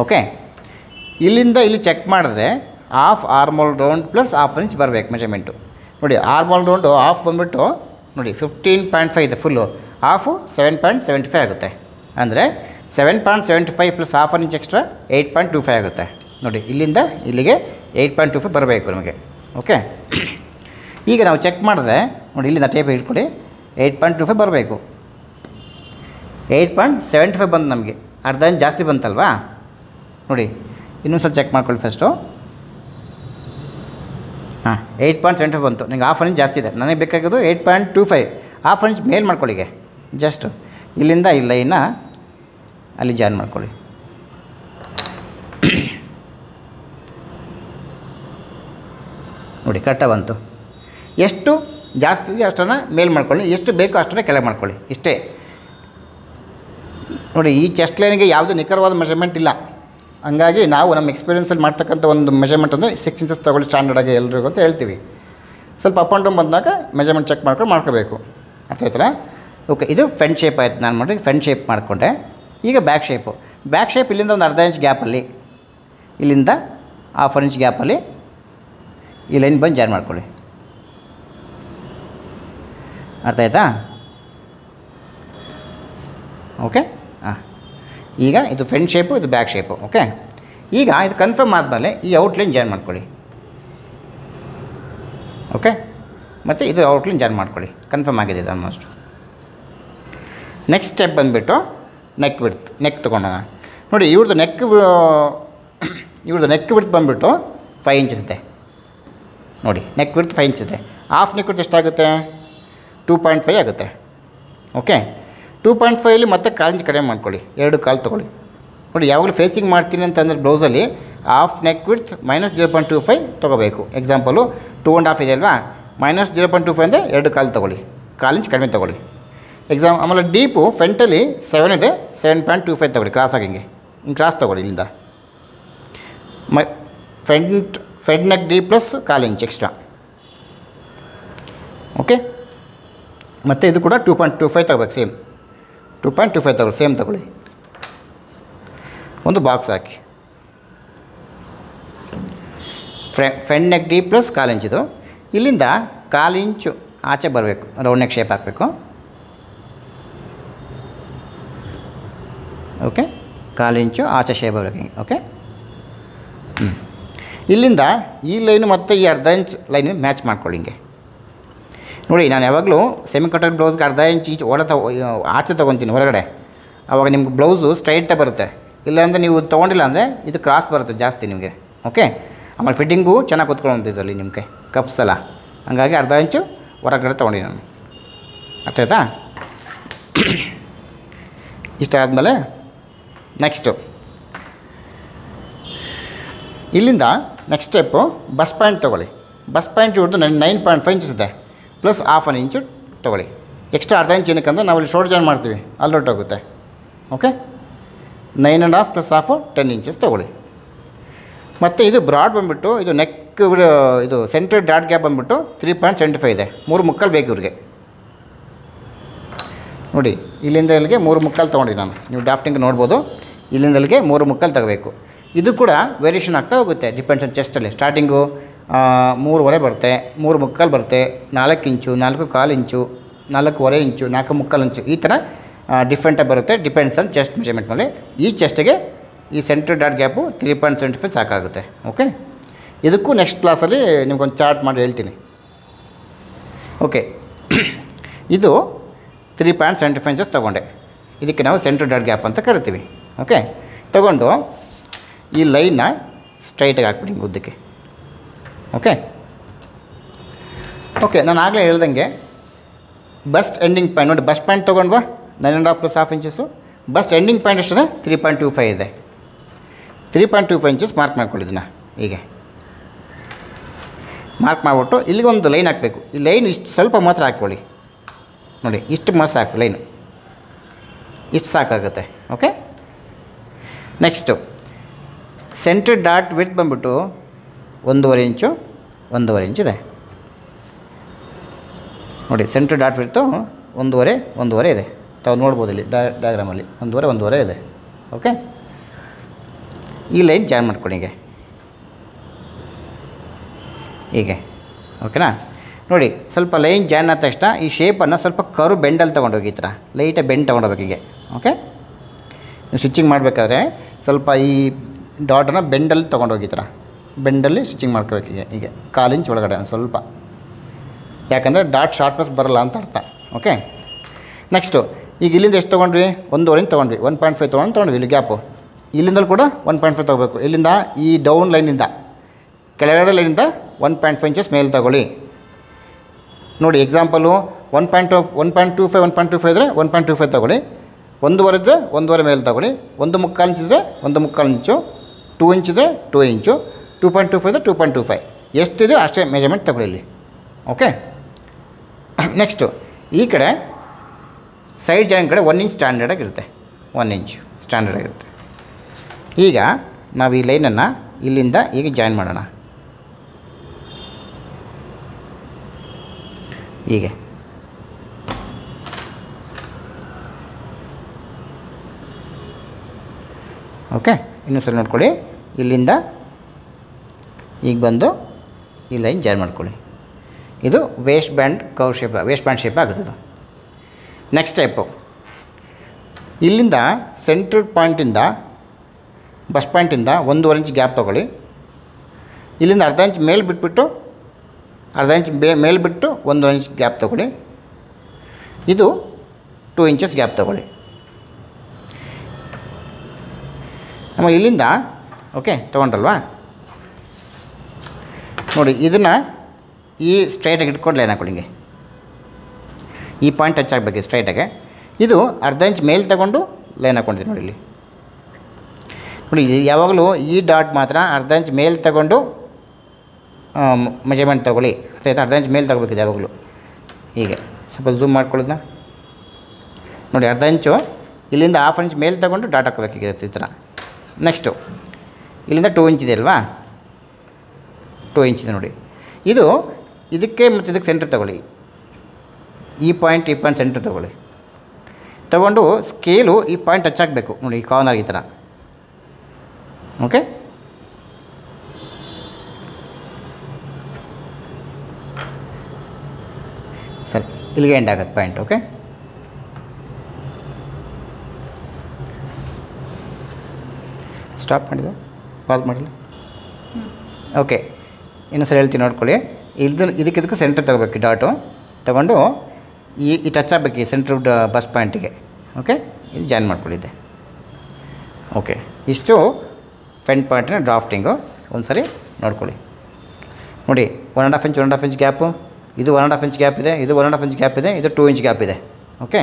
ಓಕೆ, ಇಲ್ಲಿಂದ ಇಲ್ಲಿ ಚೆಕ್ ಮಾಡಿದ್ರೆ half armhole round plus 1/2 inch ಬರಬೇಕು ಮೆಜರ್ಮೆಂಟು. ನೋಡಿ ಆರ್ಮೋಲ್ ರೌಂಡು ಹಾಫ್ ಬಂದುಬಿಟ್ಟು ನೋಡಿ 15.5 ಇದೆ, ಫುಲ್ಲು ಹಾಫು 7.75 ಆಗುತ್ತೆ. ಅಂದರೆ 7.75 ಪ್ಲಸ್ 1/2 ಇಂಚ್ ಎಕ್ಸ್ಟ್ರಾ 8.25 ಆಗುತ್ತೆ. ನೋಡಿ ಇಲ್ಲಿಂದ ಇಲ್ಲಿಗೆ 8.25 ಬರಬೇಕು ನಮಗೆ. ಓಕೆ, ಈಗ ನಾವು ಚೆಕ್ ಮಾಡಿದ್ರೆ ನೋಡಿ ಇಲ್ಲಿಂದ ಟೇಪ್ ಇಟ್ಕೊಡಿ. 8.25 ಬರಬೇಕು. 8.75 ಬಂತು ನಮಗೆ. ಅರ್ಧ ಇಂಚ್ ಜಾಸ್ತಿ ಬಂತಲ್ವಾ? ನೋಡಿ ಇನ್ನೊಂದು ಸಲ ಚೆಕ್ ಮಾಡ್ಕೊಳ್ಳಿ ಫಸ್ಟು. ಹಾಂ, 8.75 ಬಂತು. ನಿಂಗೆ 1/2 ಇಂಚ್ ಜಾಸ್ತಿ ಇದೆ. ನನಗೆ ಬೇಕಾಗೋದು 8.25. 1/2 ಇಂಚ್ ಮೇಲ್ ಮಾಡ್ಕೊಳ್ಳಿಗೆ. ಜಸ್ಟ್ ಇಲ್ಲಿಂದ ಈ ಲೈನ್ನ ಅಲ್ಲಿ ಜಾಯಿನ್ ಮಾಡ್ಕೊಳ್ಳಿ. ನೋಡಿ ಕರೆಕ್ಟಾಗಿ ಬಂತು. ಎಷ್ಟು ಜಾಸ್ತಿ ಇದೆ ಅಷ್ಟನ್ನು ಮೇಲ್ ಮಾಡ್ಕೊಳ್ಳಿ, ಎಷ್ಟು ಬೇಕೋ ಅಷ್ಟನ್ನೇ ಕೆಳಗೆ ಮಾಡ್ಕೊಳ್ಳಿ. ಇಷ್ಟೇ. ನೋಡಿ ಈ ಚೆಸ್ಟ್ ಲೈನಿಗೆ ಯಾವುದೇ ನಿಖರವಾದ ಮೆಜರ್ಮೆಂಟ್ ಇಲ್ಲ. ಹಂಗಾಗಿ ನಾವು ನಮ್ಮ ಎಕ್ಸ್ಪೀರಿಯೆನ್ಸಲ್ಲಿ ಮಾಡ್ತಕ್ಕಂಥ ಒಂದು ಮೆಜರ್ಮೆಂಟ್ ಅಂದರೆ 6 ಇಂಚಸ್ ತೊಗೊಳ್ಳಿ ಸ್ಟ್ಯಾಂಡರ್ಡಾಗಿ ಎಲ್ರಿಗೂ ಅಂತ ಹೇಳ್ತೀವಿ. ಸ್ವಲ್ಪ ಅಪ್ ಆ್ಯಂಡ್ ಡೌನ್ ಬಂದಾಗ ಮೆಜರ್ಮೆಂಟ್ ಚೆಕ್ ಮಾಡ್ಕೋಬೇಕು. ಅರ್ಥ ಆಯ್ತಲ್ಲ? ಓಕೆ, ಇದು ಫ್ರಂಟ್ ಶೇಪ್ ಆಯ್ತು. ನಾನು ಮಾಡಿ ಫ್ರಂಟ್ ಶೇಪ್ ಮಾಡಿಕೊಂಡೆ. ಈಗ ಬ್ಯಾಕ್ ಶೇಪು. ಬ್ಯಾಕ್ ಶೇಪ್ ಇಲ್ಲಿಂದ ಒಂದು ಅರ್ಧ ಇಂಚ್ ಗ್ಯಾಪಲ್ಲಿ, ಇಲ್ಲಿಂದ 1/2 ಇಂಚ್ ಗ್ಯಾಪಲ್ಲಿ ಈ ಲೈನ್ ಬಂದು ಜಾಯಿನ್ ಮಾಡ್ಕೊಳ್ಳಿ. ಅರ್ಥ ಆಯ್ತಾ? ಓಕೆ, ಹಾಂ. ಈಗ ಇದು ಫ್ರಂಟ್ ಶೇಪು, ಇದು ಬ್ಯಾಕ್ ಶೇಪು. ಓಕೆ, ಈಗ ಇದು ಕನ್ಫರ್ಮ್ ಆದಮೇಲೆ ಈ ಔಟ್ಲೈನ್ ಜಾಯಿನ್ ಮಾಡ್ಕೊಳ್ಳಿ. ಓಕೆ, ಮತ್ತು ಇದು ಔಟ್ಲೈನ್ ಜಾಯಿನ್ ಮಾಡ್ಕೊಳ್ಳಿ. ಕನ್ಫರ್ಮ್ ಆಗಿದೆ ಇದು ಆಲ್ಮೋಸ್ಟ್. ನೆಕ್ಸ್ಟ್ ಸ್ಟೆಪ್ ಬಂದುಬಿಟ್ಟು ನೆಕ್ ವಿಡ್ತ್. ನೆಕ್ ತೊಗೊಂಡೋಣ ನೋಡಿ. ಇವ್ರದ್ದು ನೆಕ್ ವಿಡ್ತ್ ಬಂದುಬಿಟ್ಟು 5 ಇಂಚಸ್ ಇದೆ. ನೋಡಿ ನೆಕ್ ವಿಡ್ತ್ 5 ಇಂಚ್ ಇದೆ. ಹಾಫ್ ನೆಕ್ ವಿಡ್ತ್ ಎಷ್ಟಾಗುತ್ತೆ? 2.5 ಆಗುತ್ತೆ. ಓಕೆ, 2.5 ಮತ್ತೆ 1/4 ಇಂಚ್ ಕಡಿಮೆ ಮಾಡ್ಕೊಳ್ಳಿ. 2 ಕಾಲು ತೊಗೊಳ್ಳಿ. ನೋಡಿ ಯಾವಾಗಲೂ ಫೇಸಿಂಗ್ ಮಾಡ್ತೀನಿ ಅಂತಂದರೆ ಬ್ಲೌಸಲ್ಲಿ ಹಾಫ್ ನೆಕ್ ವಿಡ್ತ್ -0.25 ತೊಗೋಬೇಕು. ಎಕ್ಸಾಂಪಲು 2.5 ಇದೆ ಅಲ್ವಾ? -0.25 ಅಂದರೆ 2 ಕಾಲು ತೊಗೊಳ್ಳಿ. 1/4 ಇಂಚ್ ಕಡಿಮೆ ತೊಗೊಳ್ಳಿ. ಆಮೇಲೆ ಡೀಪು ಫ್ರಂಟಲ್ಲಿ 7 ಇದೆ, 7.25 ತೊಗೊಳ್ಳಿ. ಕ್ರಾಸಾಗಿ ಹಿಂಗೆ ಕ್ರಾಸ್ ತೊಗೊಳ್ಳಿ. ಇಲ್ಲಿಂದ front neck deep plus 1/4 inch extra. Okay, ಮತ್ತು ಇದು ಕೂಡ 2.25 ತೊಗೋಬೇಕು. ಸೇಮ್ 2.25 ತೊಗೊಳ್ಳಿ. ಸೇಮ್ ತೊಗೊಳ್ಳಿ. ಒಂದು ಬಾಕ್ಸ್ ಹಾಕಿ. Front neck deep plus 1/4 inch ಇದು. ಇಲ್ಲಿಂದ 1/4 ಇಂಚು ಆಚೆ ಬರಬೇಕು. ರೌಂಡ್ ನೆಕ್ ಶೇಪ್ ಹಾಕಬೇಕು. ಓಕೆ, 1/4 ಇಂಚು ಆಚೆ ಶೇಪ್ ಬರಬೇಕು. ಓಕೆ, ಇಲ್ಲಿಂದ ಈ ಲೈನು ಮತ್ತು ಈ ಅರ್ಧ ಇಂಚ್ ಲೈನ್ ಮ್ಯಾಚ್ ಮಾಡ್ಕೊಳ್ಳಿ. ಹಿಂಗೆ ನೋಡಿ, ನಾನು ಯಾವಾಗಲೂ ಸೆಮಿ ಕಟರ್ ಬ್ಲೌಸ್ಗೆ ಅರ್ಧ ಇಂಚ್ ಈಚೆ ಆಚೆ ತೊಗೊತೀನಿ ಹೊರಗಡೆ. ಆವಾಗ ನಿಮ್ಗೆ ಬ್ಲೌಸು ಸ್ಟ್ರೈಟಾಗಿ ಬರುತ್ತೆ. ಇಲ್ಲಾಂದರೆ ನೀವು ತೊಗೊಂಡಿಲ್ಲ ಅಂದರೆ ಇದು ಕ್ರಾಸ್ ಬರುತ್ತೆ ಜಾಸ್ತಿ ನಿಮಗೆ. ಓಕೆ, ಆಮೇಲೆ ಫಿಟ್ಟಿಂಗು ಚೆನ್ನಾಗಿ ಕೂತ್ಕೊಳ್ಳೋಂಥ ಇದರಲ್ಲಿ ನಿಮಗೆ ಕಪ್ಸಲ್ಲ. ಹಂಗಾಗಿ ಅರ್ಧ ಇಂಚು ಹೊರಗಡೆ ತೊಗೊಂಡಿ ನಾನು. ಅರ್ಥ ಆಯ್ತಾ? ಇಷ್ಟ ಆದಮೇಲೆ ನೆಕ್ಸ್ಟು ಇಲ್ಲಿಂದ ನೆಕ್ಸ್ಟ್ ಸ್ಟೆಪ್ಪು ಬಸ್ ಪಾಯಿಂಟ್ ತೊಗೊಳ್ಳಿ. ಬಸ್ ಪಾಯಿಂಟ್ ಇವ್ರದ್ದು 9.5 ಇಂಚಸ್ ಇದೆ, ಪ್ಲಸ್ 1/2 ಇಂಚು ತೊಗೊಳ್ಳಿ. ಎಕ್ಸ್ಟ್ರಾ ಅರ್ಧ ಇಂಚ್ ಏನಕ್ಕಂದ್ರೆ ನಾವಲ್ಲಿ ಶೋಲ್ಡರ್ ಜಾಯಿನ್ ಮಾಡ್ತೀವಿ, ಅಲ್ಲಿ ಹೊರಟೋಗುತ್ತೆ. ಓಕೆ, 9.5 ಪ್ಲಸ್ 1/2 10 ಇಂಚಸ್ ತೊಗೊಳ್ಳಿ. ಮತ್ತು ಇದು ಬ್ರಾಡ್ ಬಂದುಬಿಟ್ಟು ಇದು ನೆಕ್ ಇದು ಸೆಂಟ್ರ್ ಡಾಟ್ ಗ್ಯಾಪ್ ಬಂದುಬಿಟ್ಟು 3.75 ಇದೆ. 3 ಮುಕ್ಕಾಲು ಬೇಕು ಇವ್ರಿಗೆ. ನೋಡಿ ಇಲ್ಲಿಂದ ಇಲ್ಲಿಗೆ 3 ಮುಕ್ಕಾಲು ತೊಗೊಂಡಿದ್ದೀನಿ ನಾನು. ನೀವು ಡ್ರಾಫ್ಟಿಂಗ್ ನೋಡ್ಬೋದು. ಇಲ್ಲಿಂದ ಇಲ್ಲಿಗೆ 3 ಮುಕ್ಕಾಲು ತಗೋಬೇಕು. ಇದು ಕೂಡ ವೇರಿಯೇಷನ್ ಆಗ್ತಾ ಹೋಗುತ್ತೆ ಡಿಪೆಂಡ್ಸ್ ಆನ್ ಚೆಸ್ಟಲ್ಲಿ. ಸ್ಟಾರ್ಟಿಂಗು 3.25 ಬರುತ್ತೆ, 3 ಮುಕ್ಕಾಲು ಬರುತ್ತೆ, 4 ಇಂಚು, 4.25 ಇಂಚು, 4.25 ಇಂಚು, 4.25 ಇಂಚು, ಈ ಥರ ಡಿಫ್ರೆಂಟಾಗಿ ಬರುತ್ತೆ. ಡಿಪೆಂಡ್ಸ್ ಆನ್ ಚೆಸ್ಟ್ ಮೆಜರ್ಮೆಂಟ್ ಮೇಲೆ. ಈ ಚೆಸ್ಟಿಗೆ ಈ ಸೆಂಟ್ರ್ ಡಾಟ್ ಗ್ಯಾಪು 3.75 ಸಾಕಾಗುತ್ತೆ. ಓಕೆ, ಇದಕ್ಕೂ ನೆಕ್ಸ್ಟ್ ಕ್ಲಾಸಲ್ಲಿ ನಿಮ್ಗೊಂದು ಚಾರ್ಟ್ ಮಾಡಿ ಹೇಳ್ತೀನಿ. ಓಕೆ, ಇದು 3.75 ಇಂಚಸ್ ತೊಗೊಂಡೆ. ಇದಕ್ಕೆ ನಾವು ಸೆಂಟ್ರ್ ಡಾಟ್ ಗ್ಯಾಪ್ ಅಂತ ಕರಿತೀವಿ. ಓಕೆ, ತೊಗೊಂಡು ಈ ಲೈನ್ನ ಸ್ಟ್ರೈಟಾಗಿ ಹಾಕ್ಬಿಡಿ ಉದ್ದಕ್ಕೆ. ಓಕೆ ಓಕೆ ನಾನು ಆಗಲೇ ಹೇಳ್ದಂಗೆ ಬಸ್ಟ್ ಎಂಡಿಂಗ್ ಪಾಯಿಂಟ್ ನೋಡಿ, ಬಸ್ಟ್ ಪಾಯಿಂಟ್ ತೊಗೊಂಡ್ವಾ 9.5 + ½ ಇಂಚಸ್ಸು. ಬಸ್ಟ್ ಎಂಡಿಂಗ್ ಪಾಯಿಂಟ್ ಎಷ್ಟಿದೆ 3.25 ಇದೆ. 3.25 ಇಂಚಸ್ ಮಾರ್ಕ್ ಮಾಡ್ಕೊಂಡಿದ್ದೀನ. ಹೀಗೆ ಮಾರ್ಕ್ ಮಾಡಿಬಿಟ್ಟು ಇಲ್ಲಿಗೊಂದು ಲೈನ್ ಹಾಕಬೇಕು. ಈ ಲೈನ್ ಇಷ್ಟು ಸ್ವಲ್ಪ ಮಾತ್ರ ಹಾಕ್ಕೊಳ್ಳಿ. ನೋಡಿ ಇಷ್ಟು ಮಾತ್ರ ಸಾಕು, ಲೈನು ಇಷ್ಟು ಸಾಕಾಗುತ್ತೆ. Okay, next centre dot width ಬಂದ್ಬಿಟ್ಟು 1.5 ಇಂಚು, 1.5 ಇಂಚಿದೆ. ನೋಡಿ ಸೆಂಟ್ರ್ ಡಾಟ್ ವಿಡ್ತು 1.5 ಇದೆ. ತಾವು ನೋಡ್ಬೋದು ಇಲ್ಲಿ ಡಯಾಗ್ರಾಮಲ್ಲಿ 1.5 ಇದೆ. ಓಕೆ, ಈ ಲೈನ್ ಜಾಯಿನ್ ಮಾಡ್ಕೊಳ್ಳಿ ಹೀಗೆ. ಓಕೆನಾ, ನೋಡಿ ಸ್ವಲ್ಪ ಲೈನ್ ಜಾಯಿನ್ ಆದ ತಕ್ಷಣ ಈ ಶೇಪನ್ನು ಸ್ವಲ್ಪ ಕರು ಬೆಂಡಲ್ಲಿ ತೊಗೊಂಡೋಗಿ ಈ ಥರ ಲೈಟಾಗಿ ಬೆಂಡ್ ತೊಗೊಂಡೋಗ್ಬೇಕು ಹೀಗೆ. ಓಕೆ, ನೀವು ಸ್ಟಿಚಿಂಗ್ ಮಾಡಬೇಕಾದ್ರೆ ಸ್ವಲ್ಪ ಈ ಡಾಟನ್ನು ಬೆಂಡಲ್ಲಿ ತೊಗೊಂಡೋಗಿ ಈ ಥರ ಬೆಂಡಲ್ಲಿ ಸ್ಟಿಚಿಂಗ್ ಮಾಡ್ಕೋಬೇಕು ಹೀಗೆ 1/4 ಇಂಚ್ ಒಳಗಡೆ ಸ್ವಲ್ಪ, ಯಾಕಂದರೆ ಡಾಟ್ ಶಾರ್ಪ್ನೆಸ್ ಬರೋಲ್ಲ ಅಂತ ಅರ್ಥ. ಓಕೆ, ನೆಕ್ಸ್ಟು ಈಗ ಇಲ್ಲಿಂದ ಎಷ್ಟು ತೊಗೊಂಡ್ವಿ 1.5 ಇಂಚ್ ತೊಗೊಂಡ್ವಿ, 1.5 ತೊಗೊಂಡ್ವಿ ಇಲ್ಲಿ ಗ್ಯಾಪು. ಇಲ್ಲಿಂದಲೂ ಕೂಡ 1.5 ತೊಗೋಬೇಕು. ಇಲ್ಲಿಂದ ಈ ಡೌನ್ ಲೈನಿಂದ ಕೆಳಗಡೆ ಲೈನಿಂದ 1.5 ಇಂಚಸ್ ಮೇಲೆ ತೊಗೊಳ್ಳಿ. ನೋಡಿ ಎಕ್ಸಾಂಪಲು 1.25 ಇದ್ದರೆ 1.25 ತೊಗೊಳ್ಳಿ. 1.5 ಇದ್ದರೆ 1.5 ಮೇಲೆ ತೊಗೊಳ್ಳಿ. 1.25 ಇಂಚ್ ಇದ್ದರೆ 1.25 ಇಂಚು, 2 ಇಂಚ್ ಇದ್ದರೆ 2 ಇಂಚು, 2.25 ಇದ್ದರೆ 2.25 ಎಷ್ಟಿದೆ ಅಷ್ಟೇ ಮೆಜರ್ಮೆಂಟ್ ತೊಗೊಳ್ಳಿ ಇಲ್ಲಿ. ಓಕೆ, ನೆಕ್ಸ್ಟು ಈ ಕಡೆ ಸೈಡ್ ಜಾಯಿನ್ ಕಡೆ 1 ಇಂಚ್ ಸ್ಟ್ಯಾಂಡರ್ಡಾಗಿರುತ್ತೆ. 1 ಇಂಚ್ ಸ್ಟ್ಯಾಂಡರ್ಡಾಗಿರುತ್ತೆ. ಈಗ ನಾವು ಈ ಲೈನನ್ನು ಇಲ್ಲಿಂದ ಈಗ ಜಾಯಿನ್ ಮಾಡೋಣ ಹೀಗೆ. ಓಕೆ, ಇನ್ನೊಂದು ಸಲ ನೋಡ್ಕೊಳ್ಳಿ. ಇಲ್ಲಿಂದ ಈಗ ಬಂದು ಈ ಲೈನ್ ಜಾಯಿನ್ ಮಾಡ್ಕೊಳ್ಳಿ. ಇದು waste band curve shape, waste band shape ಆಗುತ್ತೆ ಇದು. ನೆಕ್ಸ್ಟ್ ಟೈಪು ಇಲ್ಲಿಂದ ಸೆಂಟ್ರ್ ಪಾಯಿಂಟಿಂದ ಬಸ್ ಪಾಯಿಂಟಿಂದ 1.5 ಇಂಚ್ ಗ್ಯಾಪ್ ತೊಗೊಳ್ಳಿ. ಇಲ್ಲಿಂದ ಅರ್ಧ ಇಂಚ್ ಮೇಲೆ ಬಿಟ್ಬಿಟ್ಟು ಅರ್ಧ ಇಂಚ್ ಮೇಲೆ ಬಿಟ್ಟು 1.5 ಇಂಚ್ ಗ್ಯಾಪ್ ತೊಗೊಳ್ಳಿ. ಇದು 2 ಇಂಚಸ್ ಗ್ಯಾಪ್ ತೊಗೊಳ್ಳಿ. ಆಮೇಲೆ ಇಲ್ಲಿಂದ ಓಕೆ ತೊಗೊಂಡ್ರಲ್ವಾ, ನೋಡಿ ಇದನ್ನು ಈ ಸ್ಟ್ರೈಟಾಗಿ ಇಟ್ಕೊಂಡು ಲೈನ್ ಹಾಕೊಳ್ಳಿ. ಈ ಪಾಯಿಂಟ್ ಟಚ್ ಆಗಬೇಕು ಸ್ಟ್ರೈಟಾಗೆ. ಇದು ಅರ್ಧ ಇಂಚ್ ಮೇಲೆ ತಗೊಂಡು ಲೈನ್ ಹಾಕ್ಕೊಂಡಿದ್ದೀನಿ ನೋಡಿ ಇಲ್ಲಿ. ನೋಡಿ ಯಾವಾಗಲೂ ಈ ಡಾಟ್ ಮಾತ್ರ ಅರ್ಧ ಇಂಚ್ ಮೇಲೆ ತಗೊಂಡು ಮೆಜರ್ಮೆಂಟ್ ತೊಗೊಳ್ಳಿ. ಅರ್ಧ ಇಂಚ್ ಮೇಲೆ ತಗೋಬೇಕಿದೆ ಯಾವಾಗಲೂ. ಹೀಗೆ ಸ್ವಲ್ಪ ಝೂಮ್ ಮಾಡ್ಕೊಳ್ಳೋದನ್ನ ನೋಡಿ, ಅರ್ಧ ಇಂಚು ಇಲ್ಲಿಂದ 1/2 ಇಂಚ್ ಮೇಲೆ ತಗೊಂಡು ಡಾಟ್ ಹಾಕೋಬೇಕಿರುತ್ತೆ ಈ ಥರ. ನೆಕ್ಸ್ಟು ಇಲ್ಲಿಂದ 2 ಇಂಚ್ ಇದೆ ಅಲ್ವಾ, 2 ಇಂಚ್ ಇದೆ ನೋಡಿ. ಇದು ಇದಕ್ಕೆ ಮತ್ತು ಇದಕ್ಕೆ ಸೆಂಟ್ರ್ ತೊಗೊಳ್ಳಿ. ಈ ಪಾಯಿಂಟ್ ಸೆಂಟ್ರ್ ತೊಗೊಳ್ಳಿ. ತೊಗೊಂಡು ಸ್ಕೇಲು ಈ ಪಾಯಿಂಟ್ ಟಚ್ ಆಗಬೇಕು ನೋಡಿ, ಈ ಕಾರ್ನರ್ ಈ ಥರ. ಓಕೆ, ಸರಿ, ಇಲ್ಲಿಗೆ ಎಂಡ್ ಆಗುತ್ತೆ ಪಾಯಿಂಟ್. ಓಕೆ, ಸ್ಟಾಪ್ ಮಾಡಿದ, ಪಾಸ್ ಮಾಡಿಲ್ಲ. ಓಕೆ, ಇನ್ನೊಂದು ಸರಿ ಹೇಳ್ತೀನಿ ನೋಡ್ಕೊಳ್ಳಿ. ಇದಕ್ಕೆ ಸೆಂಟ್ರ್ ತೊಗೋಬೇಕು ಡಾಟು. ತೊಗೊಂಡು ಈ ಟಚ್ ಆಗಬೇಕು ಈ ಸೆಂಟ್ರ್ ಬಸ್ ಪಾಯಿಂಟಿಗೆ. ಓಕೆ, ಇದು ಜಾಯಿನ್ ಮಾಡ್ಕೊಳ್ಳಿದ್ದೆ. ಓಕೆ, ಇಷ್ಟು ಫ್ರಂಟ್ ಪಾಯಿಂಟಿನ ಡ್ರಾಫ್ಟಿಂಗು. ಒಂದು ಸರಿ ನೋಡ್ಕೊಳ್ಳಿ. ನೋಡಿ 1.5 ಇಂಚ್ ಗ್ಯಾಪು, ಇದು 1.5 ಇಂಚ್ ಗ್ಯಾಪ್ ಇದೆ, ಇದು 1.5 ಇಂಚ್ ಗ್ಯಾಪ್ ಇದೆ, ಇದು 2 ಇಂಚ್ ಗ್ಯಾಪ್ ಇದೆ. ಓಕೆ,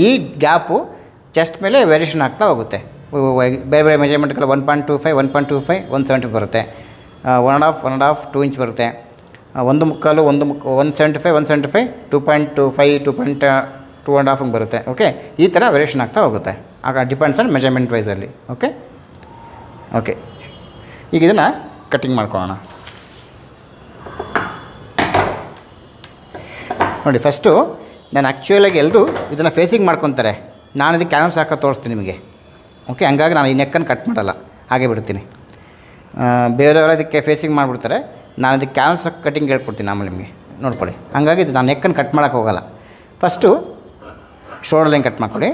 ಈ ಗ್ಯಾಪು ಚೆಸ್ಟ್ ಮೇಲೆ ವೇರಿಯೇಷನ್ ಆಗ್ತಾ ಹೋಗುತ್ತೆ. ಬೇರೆ ಬೇರೆ ಮೆಜರ್ಮೆಂಟ್ಗಳು 1.25, 1.25, 1.70 ಬರುತ್ತೆ. 1.5, 2 ಇಂಚ್ ಬರುತ್ತೆ. 1.25, 1.75, 2.25, 2.5 ಬರುತ್ತೆ. ಓಕೆ, ಈ ಥರ ವೇರಿಯೇಷನ್ ಆಗ್ತಾ ಹೋಗುತ್ತೆ. ಆಗ ಡಿಪೆಂಡ್ಸ್ ಆನ್ ಮೆಜರ್ಮೆಂಟ್ ವೈಸಲ್ಲಿ. ಓಕೆ, ಈಗ ಇದನ್ನು ಕಟ್ಟಿಂಗ್ ಮಾಡ್ಕೊಳ್ಳೋಣ. ನೋಡಿ ಫಸ್ಟು ನಾನು ಆ್ಯಕ್ಚುಲಾಗಿ ಎಲ್ಲರೂ ಇದನ್ನು ಫೇಸಿಂಗ್ ಮಾಡ್ಕೊತಾರೆ, ನಾನು ಇದಕ್ಕೆ ಕ್ಯಾನ್ವಸ್ ಹಾಕೋ ತೋರಿಸ್ತೀನಿ ನಿಮಗೆ. ಓಕೆ, ಹಂಗಾಗಿ ನಾನು ಈ ನೆಕ್ಕನ್ನು ಕಟ್ ಮಾಡಲ್ಲ, ಹಾಗೆ ಬಿಡ್ತೀನಿ. ಬೇರೆಯವರು ಇದಕ್ಕೆ ಫೇಸಿಂಗ್ ಮಾಡಿಬಿಡ್ತಾರೆ, ನಾನು ಇದಕ್ಕೆ ಕ್ಯಾನ್ವಸ್ ಕಟ್ಟಿಂಗ್ ಹೇಳ್ಕೊಡ್ತೀನಿ ಆಮೇಲೆ ನಿಮಗೆ ನೋಡ್ಕೊಳ್ಳಿ. ಹಂಗಾಗಿ ಇದು ನಾನು ನೆಕ್ಕನ್ನು ಕಟ್ ಮಾಡೋಕ್ಕೆ ಹೋಗಲ್ಲ. ಫಸ್ಟು ಶೋಲ್ಡರ್ ಲೈನ್ ಕಟ್ ಮಾಡ್ಕೊಳ್ಳಿ.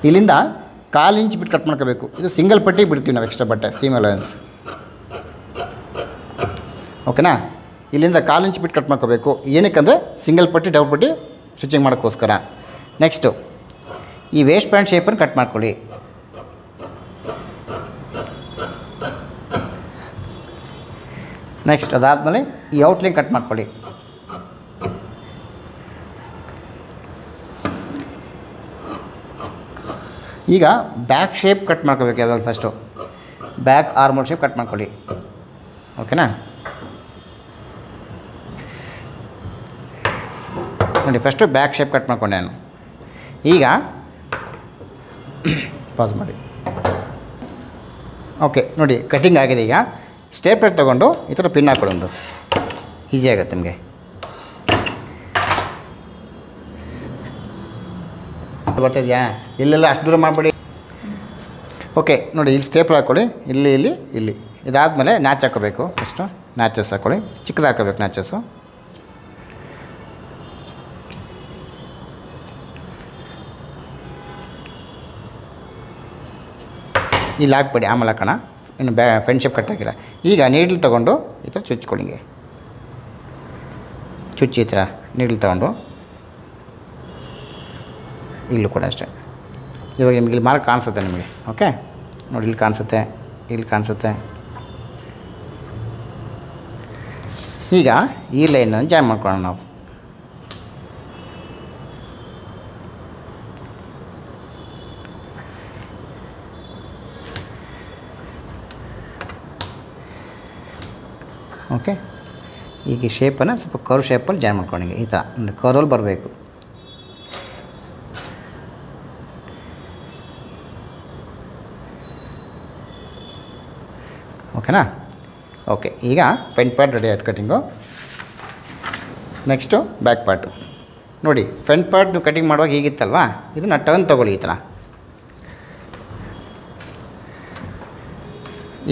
ಇಲ್ಲಿಂದ 1/4 ಇಂಚ್ ಬಿಟ್ಟು ಕಟ್ ಮಾಡ್ಕೋಬೇಕು. ಇದು ಸಿಂಗಲ್ ಪಟ್ಟಿಗೆ ಬಿಡ್ತೀವಿ ನಾವು ಎಕ್ಸ್ಟ್ರಾ ಬಟ್ಟೆ, ಸೀಮ್ ಅಲವೆನ್ಸ್. ಓಕೆನಾ? ಇಲ್ಲಿಂದ 1/4 ಇಂಚ್ ಬಿಟ್ಟು ಕಟ್ ಮಾಡ್ಕೋಬೇಕು. ಏನಕ್ಕಂದರೆ ಸಿಂಗಲ್ ಪಟ್ಟಿ ಡಬಲ್ ಪಟ್ಟಿ ಸ್ಟಿಚಿಂಗ್ ಮಾಡೋಕ್ಕೋಸ್ಕರ. ನೆಕ್ಸ್ಟು ಈ ವೇಸ್ಟ್ ಪ್ಯಾಂಟ್ ಶೇಪನ್ನು ಕಟ್ ಮಾಡ್ಕೊಳ್ಳಿ. ನೆಕ್ಸ್ಟ್ ಅದಾದಮೇಲೆ ಈ ಔಟ್ಲೈನ್ ಕಟ್ ಮಾಡ್ಕೊಳ್ಳಿ. ಈಗ ಬ್ಯಾಕ್ ಶೇಪ್ ಕಟ್ ಮಾಡ್ಕೋಬೇಕು. ಯಾವಾಗ first back armhole shape cut ಮಾಡ್ಕೊಳ್ಳಿ. ಓಕೆನಾ? ನೋಡಿ ಫಸ್ಟು ಬ್ಯಾಕ್ ಶೇಪ್ ಕಟ್ ಮಾಡ್ಕೊಂಡೆ ನಾನು. ಈಗ ಪಾಸ್ ಮಾಡಿ. ಓಕೆ, ನೋಡಿ ಕಟಿಂಗ್ ಆಗಿದೆ. ಈಗ ಸ್ಟೇಪ್ಲರ್ ತೊಗೊಂಡು ಈ ಥರ ಪಿನ್ ಹಾಕೊಳ್ಳೋದು ಈಸಿ ಆಗುತ್ತೆ ನಿಮಗೆ. ಬರ್ತಿದೆಯಾ? ಇಲ್ಲೆಲ್ಲ ಅಷ್ಟು ದೂರ ಮಾಡಿಬಿಡಿ. ಓಕೆ, ನೋಡಿ ಇಲ್ಲಿ ಸ್ಟೇಪ್ಲರ್ ಹಾಕ್ಕೊಳ್ಳಿ. ಇಲ್ಲಿ ಇಲ್ಲಿ ಇಲ್ಲಿ. ಇದಾದಮೇಲೆ ನ್ಯಾಚ್ ಹಾಕೋಬೇಕು. ಫಸ್ಟು ನ್ಯಾಚಸ್ ಹಾಕ್ಕೊಳ್ಳಿ. ಚಿಕ್ಕದು ಹಾಕೋಬೇಕು ನ್ಯಾಚಸ್ಸು. ಇಲ್ಲಿ ಹಾಕ್ಬೇಡಿ, ಆಮೇಲೆ ಹಾಕೋಣ. ಇನ್ನು ಫ್ರಂಟ್ ಶೇಪ್ ಕಟ್ ಹಾಕಿಲ್ಲ. ಈಗ ನೀಡ್ಲ್ ತೊಗೊಂಡು ಈ ಥರ ಚುಚ್ಕೊಳ್ಳಿ. ಹಿಂಗೆ ಚುಚ್ಚಿ ಈ ಥರ ನೀಡ್ಲ್ ತೊಗೊಂಡು ಇಲ್ಲೂ ಕೂಡ ಅಷ್ಟೇ. ಇವಾಗ ನಿಮಗೆ ಇಲ್ಲಿ ಮಾರ್ಕ್ ಕಾಣಿಸುತ್ತೆ ನಿಮಗೆ. ಓಕೆ, ನೋಡಿ ಇಲ್ಲಿ ಕಾಣಿಸುತ್ತೆ, ಇಲ್ಲಿ ಕಾಣಿಸುತ್ತೆ. ಈಗ ಈ ಲೈನನ್ನು ಜಾಯಿನ್ ಮಾಡ್ಕೊಳ್ಳೋಣ ನಾವು. ಓಕೆ, ಈಗ ಈ ಶೇಪನ್ನು ಸ್ವಲ್ಪ ಕರ್ವ್ ಶೇಪಲ್ಲಿ ಜಾಯಿನ್ ಮಾಡ್ಕೊಂಡಿ. ಈ ಥರ ಕರ್ವಲ್ಲಿ ಬರಬೇಕು. ಓಕೆನಾ? ಓಕೆ, ಈಗ ಫ್ರಂಟ್ ಪಾರ್ಟ್ ರೆಡಿ ಆಯ್ತು ಕಟಿಂಗು. Next back part. ನೋಡಿ ಫ್ರಂಟ್ ಪಾರ್ಟ್ ನೀವು ಕಟಿಂಗ್ ಮಾಡುವಾಗ ಹೀಗಿತ್ತಲ್ವಾ, ಇದನ್ನು ಟರ್ನ್ ತೊಗೊಳ್ಳಿ. ಈ ಥರ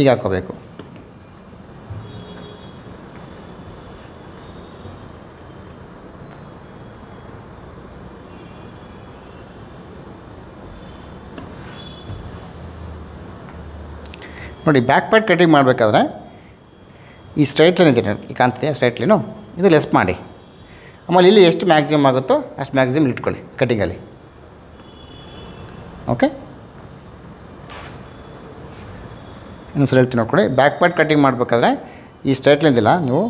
ಈಗ ಹಾಕ್ಕೋಬೇಕು. ನೋಡಿ ಬ್ಯಾಕ್ ಪಾರ್ಟ್ ಕಟಿಂಗ್ ಮಾಡಬೇಕಾದ್ರೆ ಈ ಸ್ಟ್ರೈಟ್ ಲೈನ್ ಇದೆ, ಈ ಕಾಣ್ತಿದೆ ಸ್ಟ್ರೈಟ್ ಲೈನು, ಇದು ಲೆಸ್ ಮಾಡಿ. ಆಮೇಲೆ ಇಲ್ಲಿ ಎಷ್ಟು ಮ್ಯಾಕ್ಸಿಮಮ್ ಆಗುತ್ತೋ ಅಷ್ಟು ಮ್ಯಾಕ್ಸಿಮಮ್ ಇಟ್ಕೊಳ್ಳಿ ಕಟಿಂಗಲ್ಲಿ. ಓಕೆ, ಇನ್ನೊಂದ್ಸಲ ಹೇಳ್ತೀನಿ ನೋಡ್ಕೊಳ್ಳಿ. ಬ್ಯಾಕ್ ಪಾರ್ಟ್ ಕಟಿಂಗ್ ಮಾಡಬೇಕಾದ್ರೆ ಈ ಸ್ಟ್ರೈಟ್ ಲೈನ್ ಇದೆಯಲ್ಲ, ನೀವು